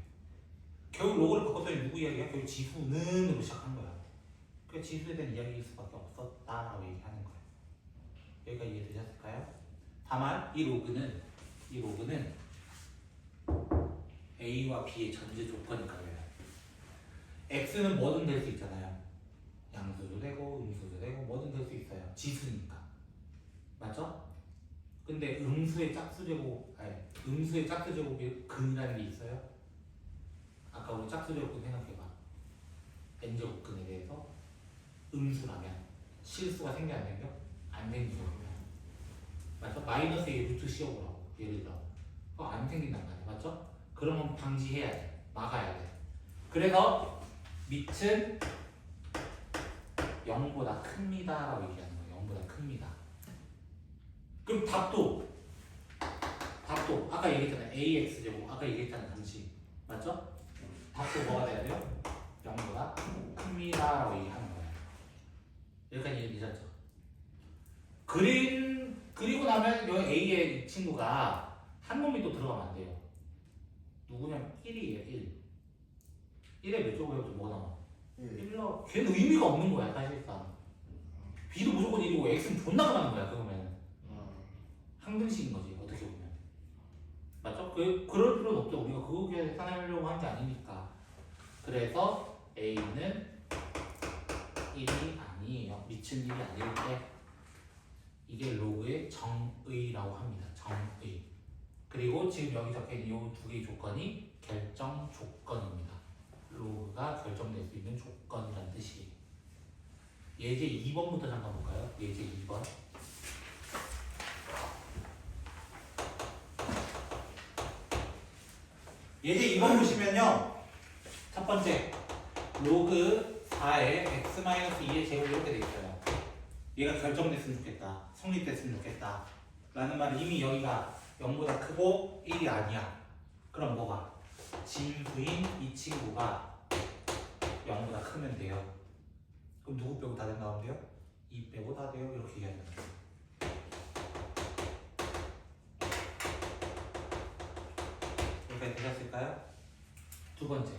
A: 결국 로그를 바꿨더니 누구 이야기야? 결국 지수는으로 시작한 거야. 그 지수에 대한 이야기일 수밖에 없었다라고 얘기하는 거예요. 여기가 이해되셨을까요? 다만 이 로그는 A와 B의 전제 조건이 깔려요. X는 뭐든 될 수 있잖아요. 양수도 되고 음수도 되고 뭐든 될 수 있어요. 지수니까. 맞죠? 근데 음수의 짝수제곱이 근이라는 게 있어요. 아까 우리 짝수제곱근 생각해봐. n제곱근에 대해서 음수라면 실수가 생겨 안 생겨? 안 생기죠. 맞죠? 마이너스 A 루트 씌워보라고 예를 들어 안 생긴단 말이야. 맞죠? 그러면 방지해야 돼. 막아야 돼. 그래서 밑은 0보다 큽니다 라고 얘기하는 거예요. 0보다 큽니다. 그럼 답도 아까 얘기했잖아요. AX제곱 아까 얘기했잖아요. 당시 맞죠? 답도 뭐가 돼야 돼요? 0보다 큽니다라고 얘기하는 거예요. 여기까지 이해되셨죠? 그리고 나면 여기 A의 이 친구가 한 놈이 또 들어가면 안 돼요. 누구냐면 1이에요. 1에 몇 조각이 뭐가 나와? 1로 걔는 의미가 없는 거야 사실상. B도 무조건 1이고 X는 존나 많은 거야 그러면. 항등식인 거지 어떻게 보면. 맞죠? 그럴 필요는 없죠. 우리가 그거 계산하려고 한 게 아니니까. 그래서 A는 1이 아니에요. 미친 1이 아닐 때 이게 로그의 정의라고 합니다. 정의. 그리고 지금 여기 적혀있는 이 두 개의 조건이 결정 조건입니다. 로그가 결정될 수 있는 조건이라는 뜻이에요. 예제 2번부터 잠깐 볼까요? 예제 2번. 예제 2번 보시면요. 첫 번째, 로그 4에 x-2의 제곱이 이렇게 돼 있어요. 얘가 결정됐으면 좋겠다. 성립됐으면 좋겠다. 라는 말은 이미 여기가 0보다 크고 1이 아니야. 그럼 뭐가? 진수인 이 친구가 0보다 크면 돼요. 그럼 누구 빼고 다 된다고 하면 돼요? 2 빼고 다 돼요. 이렇게 얘기하는 거예요. 여기까지 되셨을까요? 두 번째.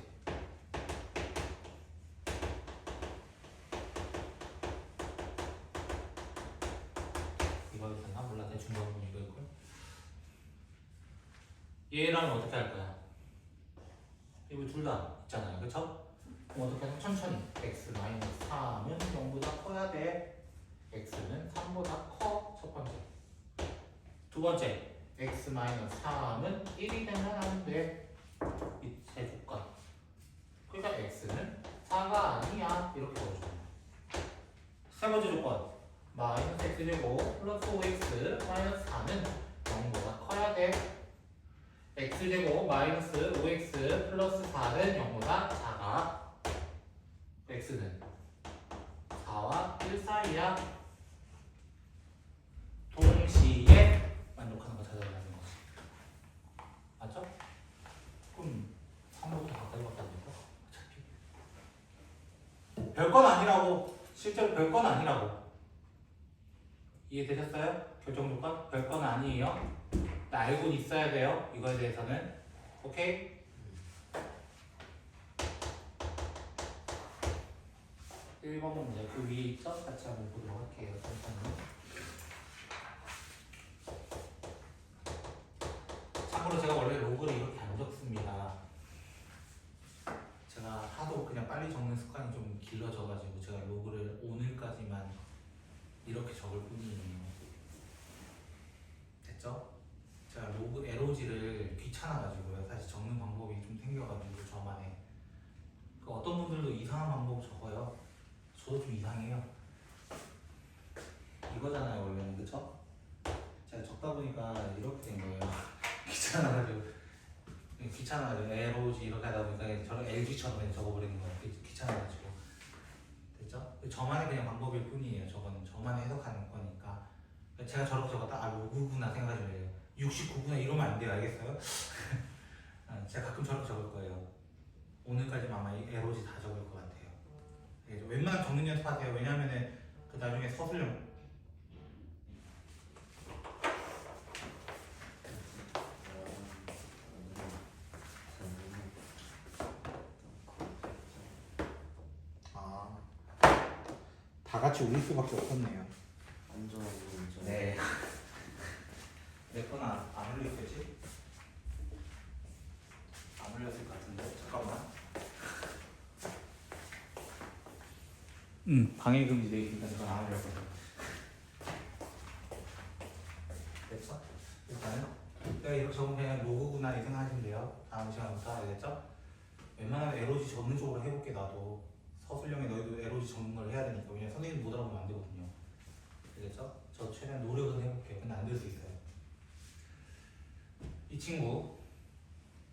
A: 이거 있었나? 몰라. 대충 보면 이거 있고. 얘랑 어떻게 할 거야? 이거 둘 다 있잖아요. 그쵸? 그럼 어떻게 하면 천천히 x-3은 0보다 커야 돼. x는 3보다 커. 첫 번째. 두 번째 x-3은 1이 되면 안 돼. 이세 조건. 그러니까 x는 4가 아니야. 이렇게 보여줘. 세 번째 조건 마이너스 x제곱 플러스 5x 마이너스 4는 0보다 커야 돼. x제곱 마이너스 5x 플러스 4는 0보다 작아. x는 4와 1 사이야. 동시에 만족하는 거 찾아내는 거지. 맞죠? 그럼 3보다 가까이밖에 안 될까? 어차피 별건 아니라고. 실제로 별건 아니라고. 이해되셨어요? 결정조건? 별건 아니에요. 알고는 있어야 돼요. 이거에 대해서는. 오케이? 일 번 문제 그 위에 있죠? 같이 한번 보도록 할게요. 천천히. 참고로 제가 원래 로그를 이렇게 안 적습니다. 제가 하도 그냥 빨리 적는 습관이 좀 길러져가지고 제가 로그를 오늘까지만 이렇게 적을 뿐이에요. 됐죠? 제가 로그 LOG를 귀찮아가지고요. 사실 적는 방법이 좀 생겨가지고 저만의. 그 어떤 분들도 이상한 방법 적어요. 저도 좀 이상해요. 이거잖아요 원래는. 그쵸? 제가 적다 보니까 이렇게 된 거예요. 귀찮아가지고 LOG 이렇게 하다 보니까 저런 LG처럼 그냥 적어버리는 거예요. 귀찮아가지고. 됐죠? 저만의 그냥 방법일 뿐이에요. 저거는 저만의 해석하는 거니까. 제가 저렇게 적었다. 아 로그구나 생각하시면 돼요. 69구나 이러면 안 돼요. 알겠어요? 제가 가끔 저렇게 적을 거예요. 오늘까지만 아마 이 LOG 다 적을 것 같아요. 웬만하면 적는 연습하세요. 왜냐면은 그 나중에 서술형 다 같이 울릴 수밖에 없었네요.
B: 안전하고 있죠.
A: 네. 내 거는 안 울렸겠지? 안 울렸을 것 같은데. 잠깐만. 방해 금지 되어 있으니까 이건 안 울렸거든. 됐어? 일단은 내가 이렇게 적으면 그냥 로그구나 이 생각하시면 돼요. 다음 시간부터 알겠죠? 웬만하면 LOG 적는 쪽으로 해볼게. 나도 서술형에 너희도 LOG 적는 걸 해야 되니까. 왜냐면 선생님 못 알아보면 안 되거든요. 알겠죠? 저 최대한 노력은 해볼게요. 근데 안 될 수 있어요. 이 친구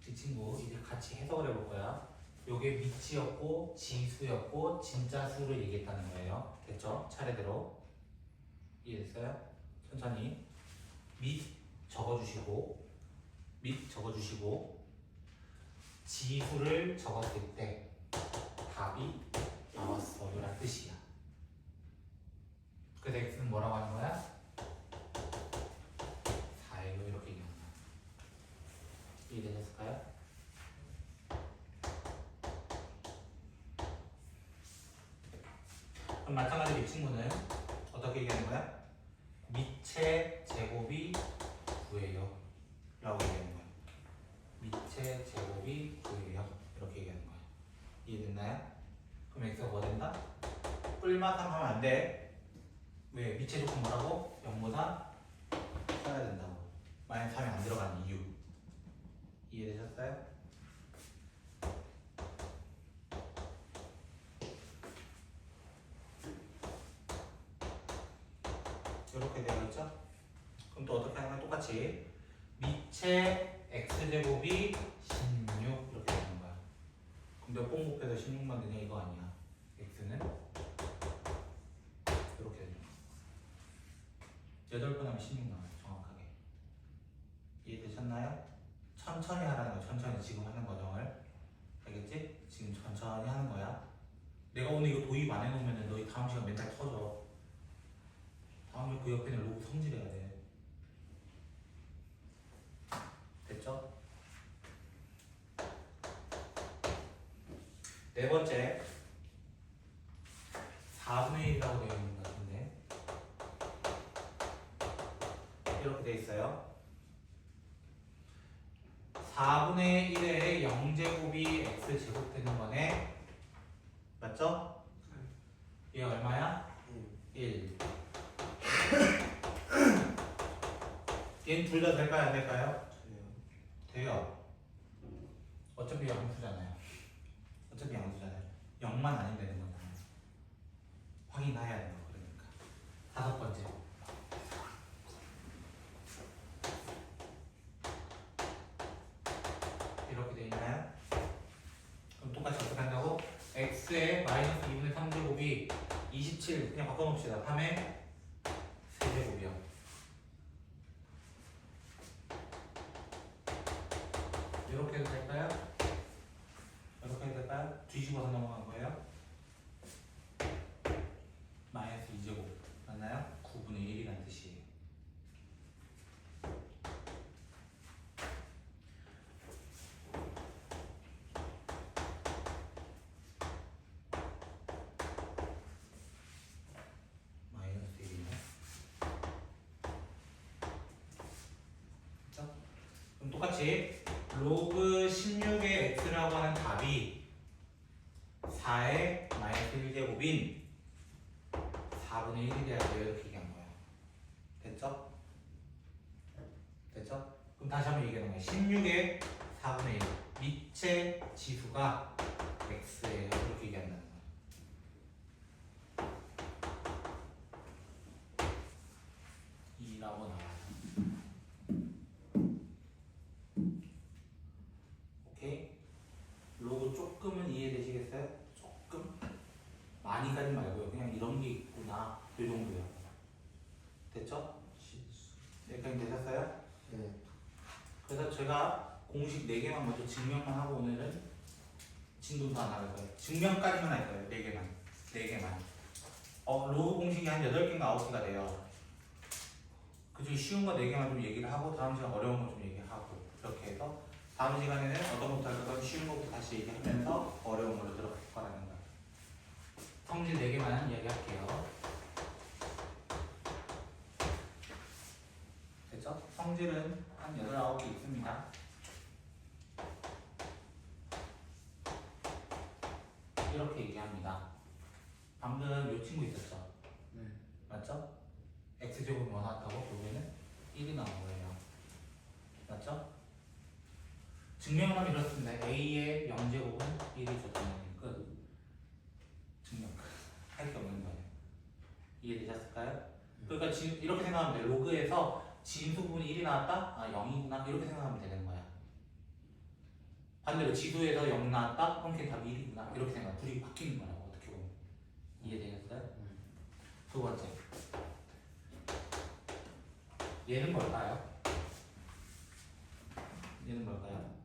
A: 이제 같이 해석을 해볼 거야. 요게 미치였고 지수였고 진짜 수를 얘기했다는 거예요. 됐죠? 차례대로 이해됐어요? 천천히 밑 적어주시고 지수를 적었을 때 답이 나왔어요 라는 뜻이야. 그래서 x는 뭐라고 하는 거야? 4예요 이렇게 얘기하는 거야. 이해되셨을까요? 그럼 마찬가지로 이 친구는 어떻게 얘기하는 거야? 밑의 제곱이 9예요 라고 얘기하는 거야. 밑의 제곱이 9예요 이렇게 얘기하는 거야. 이해됐나요? 그럼 x가 뭐 된다? 뿔만 3 하면 안 돼. 왜? 밑의 조건 뭐라고? 0보다 커야 된다고. 마이너스 3이 안 들어가는 이유. 이해되셨어요? 이렇게 되어 있죠? 그럼 또 어떻게 하는 거야? 똑같이 밑의 x제곱이 16 이렇게 되는 거야. 그럼 몇 번 곱해서 16만 되냐 이거 아니야. x는 이렇게 되는 거야. 8번 하면 16 나와요 정확하게. 이해되셨나요? 천천히 하라는 거야. 천천히 지금 하는 과정을. 알겠지? 지금 천천히 하는 거야. 내가 오늘 이거 도입 안 해놓으면 너희 다음 시간 맨날 터져. 다음에 그 옆에는 로그 성질해야 돼. 됐죠? 네 번째 4분의 1이라고 되어 있는 것 같은데 이렇게 되어 있어요. 4분의 1에 0제곱이 x제곱 되는 거네. 맞죠? 얘 얼마야? 1. 얘는 둘 다 될까요? 안 될까요? 돼요. 어차피 양수잖아요. 어차피 양수잖아요. 0만 아니면 되는 거잖아요. 확인해야 돼요. 그러니까. 5번째. 이렇게 돼 있나요? 그럼 똑같이 어떻게 한다고? x의 마이너스 2분의 3제곱이 27 그냥 바꿔놓읍시다. 3의 세제곱이요. 이렇게 해도 될까요? 이렇게 해도 될까요? 뒤집어서 넘어간 거예요. 마이너스 2제곱 맞나요? 9분의 1이라는 뜻이에요. 마이너스 1이네. 그렇죠? 그럼 똑같이 로그 16의 x라고 하는 답이 4의 마이너스 1제곱인 4분의 1이 돼야 돼요. 이렇게 얘기한 거야. 됐죠? 됐죠? 그럼 다시 한번 얘기하는 거야. 16의 4분의 1 밑의 지수가 x예요. 이렇게 얘기한다는 거야. 2라고 나와요. 오케이? 로고 조금은 이해되시겠어요? 조금? 많이 가지 말고요. 그냥 이런 게 있구나. 이 정도요. 됐죠? 여기까지 되셨어요?
B: 네.
A: 그래서 제가 공식 4개만 먼저 증명만 하고 오늘은 진도도 안 나갈 거예요. 증명까지만 할 거예요. 4개만. 4개만. 로그 공식이 한 8개인가 9개가 돼요. 그중에 쉬운 거 4개만 좀 얘기를 하고 다음 시간 어려운 거 좀 얘기하고 이렇게 해서 다음 시간에는 어떤 것부터 할 거면 쉬운 것부터 다시 얘기하면서 어려운 걸로 들어갈 거라는 거예요. 성질 4개만 이야기할게요. 됐죠? 성질은 한 8, 9개 있습니다. 이렇게 얘기합니다. 방금 요 친구 있었죠?
B: 네.
A: 맞죠? x제곱이 뭐 나왔다고? 여기는 1이 나온 거예요. 맞죠? 증명을 하면 이렇습니다. a의 0제곱은 1이 좋다는 끝. 증명 끝. 할 게 없는 거예요. 이해되셨을까요? 그러니까 지금 이렇게 생각하면 돼요. 로그에서 진수 부분이 1이 나왔다? 아 0이구나. 이렇게 생각하면 되는 거야. 반대로 지수에서 0 나왔다? 그럼 걔 답이 1이구나. 이렇게 생각하면 둘이 바뀌는 거라고 어떻게 보면. 이해되셨어요? 두 번째. 얘는 뭘까요? 얘는 뭘까요?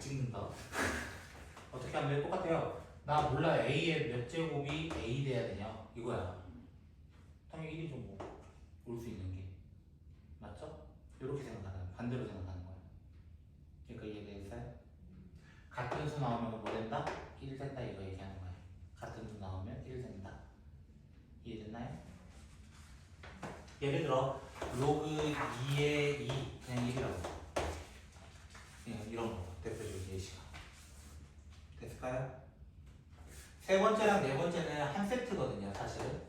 A: 찍는다. 어떻게 하면 돼? 똑같아요. 나 몰라. A의 몇 제곱이 A 돼야 되냐? 이거야. 당연히 1이죠 뭐. 올 수 있는 게. 맞죠? 이렇게 생각하는 거야. 반대로 생각하는 거야. 그러니까 이해되겠어요? 같은 수 나오면 뭐 된다? 1 된다 이거 얘기하는 거야. 같은 수 나오면 1 된다. 이해됐나요? 예를 들어 로그 2의 2 그냥 1이라고. 그냥 이런 거 대표적인 예시가 됐을까요? 세 번째랑 네 번째는 한 세트거든요. 사실은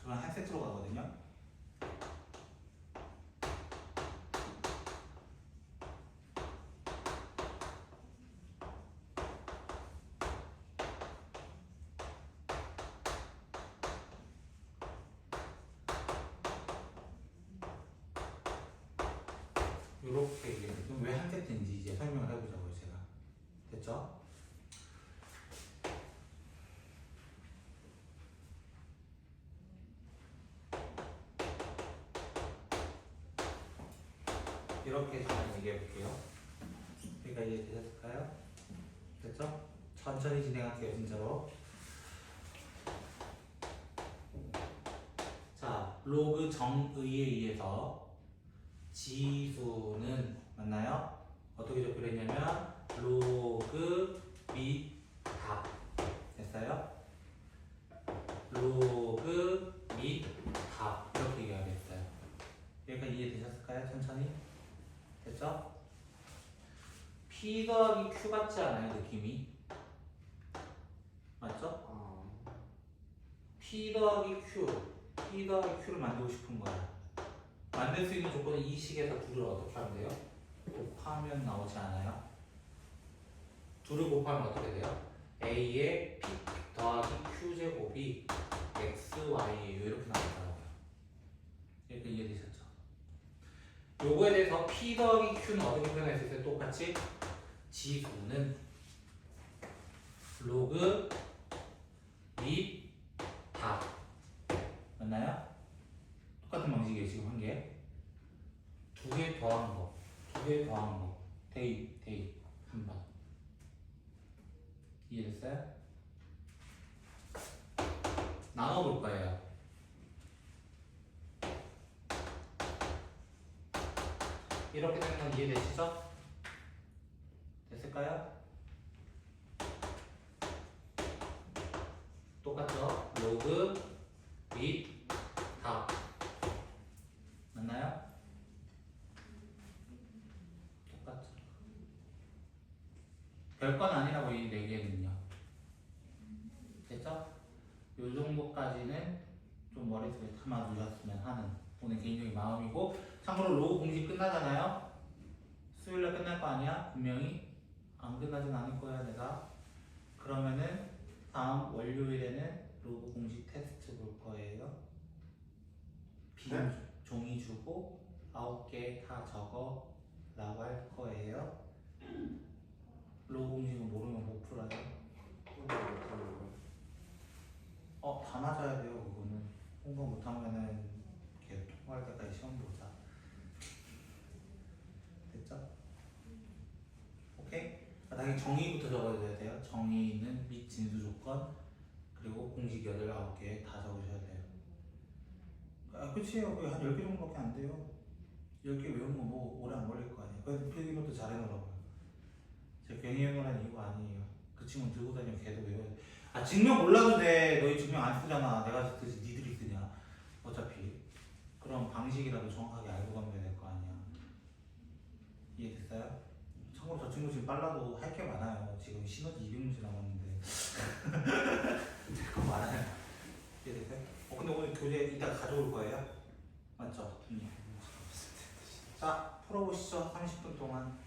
A: 두 번 한 세트로 가거든요. 이렇게 얘기해요. 왜 한 세트인지 이제 설명을 해보자고요. 제가 됐죠? 이렇게 잘 얘기해 볼게요. 그러니까 이해되셨을까요? 됐죠? 천천히 진행할게요. 진짜로. 자, 로그 정의에 의해서 지수는 맞나요? 어떻게 적기로 했냐면 로그 및 답 됐어요? 로그 및 답 이렇게 얘기하겠어요. 여기까지 이해되셨을까요? 천천히 됐죠? P 더하기 Q 같지 않아요? 느낌이 맞죠? P 더하기 Q를 만들고 싶은 거야. 만들 수 있는 조건은 이 식에서 둘을 어떻게 하면 돼요? 곱하면 나오지 않아요? 둘을 곱하면 어떻게 돼요? A의 P 더하기 Q 제곱이 XY예요. 이렇게 나오더라고요. 이렇게 이해되셨죠? 요거에 대해서 P 더하기 Q는 어떻게 표현할 수 있어요? 똑같이 지수는 로그 및 답 맞나요? 똑같은 방식이에요. 지금 한 개. 두 개 더한 거. 대입 한 번. 이해됐어요? 나눠볼 거예요. 이렇게 되는 건 이해되시죠? 됐을까요? 똑같죠? 로그 및 답 맞나요? 똑같죠? 별건 아니라고 이 네 개는요. 됐죠? 요 정도까지는 좀 머릿속에 담아두셨으면 하는 오늘 개인적인 마음이고, 참고로 로그 공식 끝나잖아요? 수요일날 끝날 거 아니야? 분명히 안 끝나진 않을 거야 내가. 그러면은 다음 월요일에는 로그 공식 테스트 볼 거예요. 빈 종이 주고 9개 다 적어 라고 할 거예요. 로그 공식은 모르면 못 풀어요. 다 맞아야 돼요. 그거는 홍보 못하면은 계속 통과할 때까지 시험 보자. 됐죠? 오케이? 당연히 정의부터 적어줘야 돼요. 정의는 및 진수 조건 그리고 공식 8, 9개 다 적으셔야 돼요. 끝이에요. 한 10개 정도밖에 안 돼요. 10개 외우는 거 뭐 오래 안 걸릴 거 아니에요. 그래서 필기노트 잘 해놓으라고요. 제가 괜히 해놓으라는 이유가 아니에요. 그 친구는 들고 다니면 계속 외워야 돼. 증명 몰라도 돼. 너희 증명 안 쓰잖아. 내가 쓰지 니들이 쓰냐. 어차피. 그럼 방식이라도 정확하게 알고 가면 될 거 아니야. 이해됐어요? 참고로 저 친구 지금 빨라도 할 게 많아요. 지금 시너지 200문제 남았는데. 될 거 많아요. 이해됐어요? 근데 오늘 교재 이따 가져올 거예요? 맞죠? 자, 풀어보시죠. 30분 동안.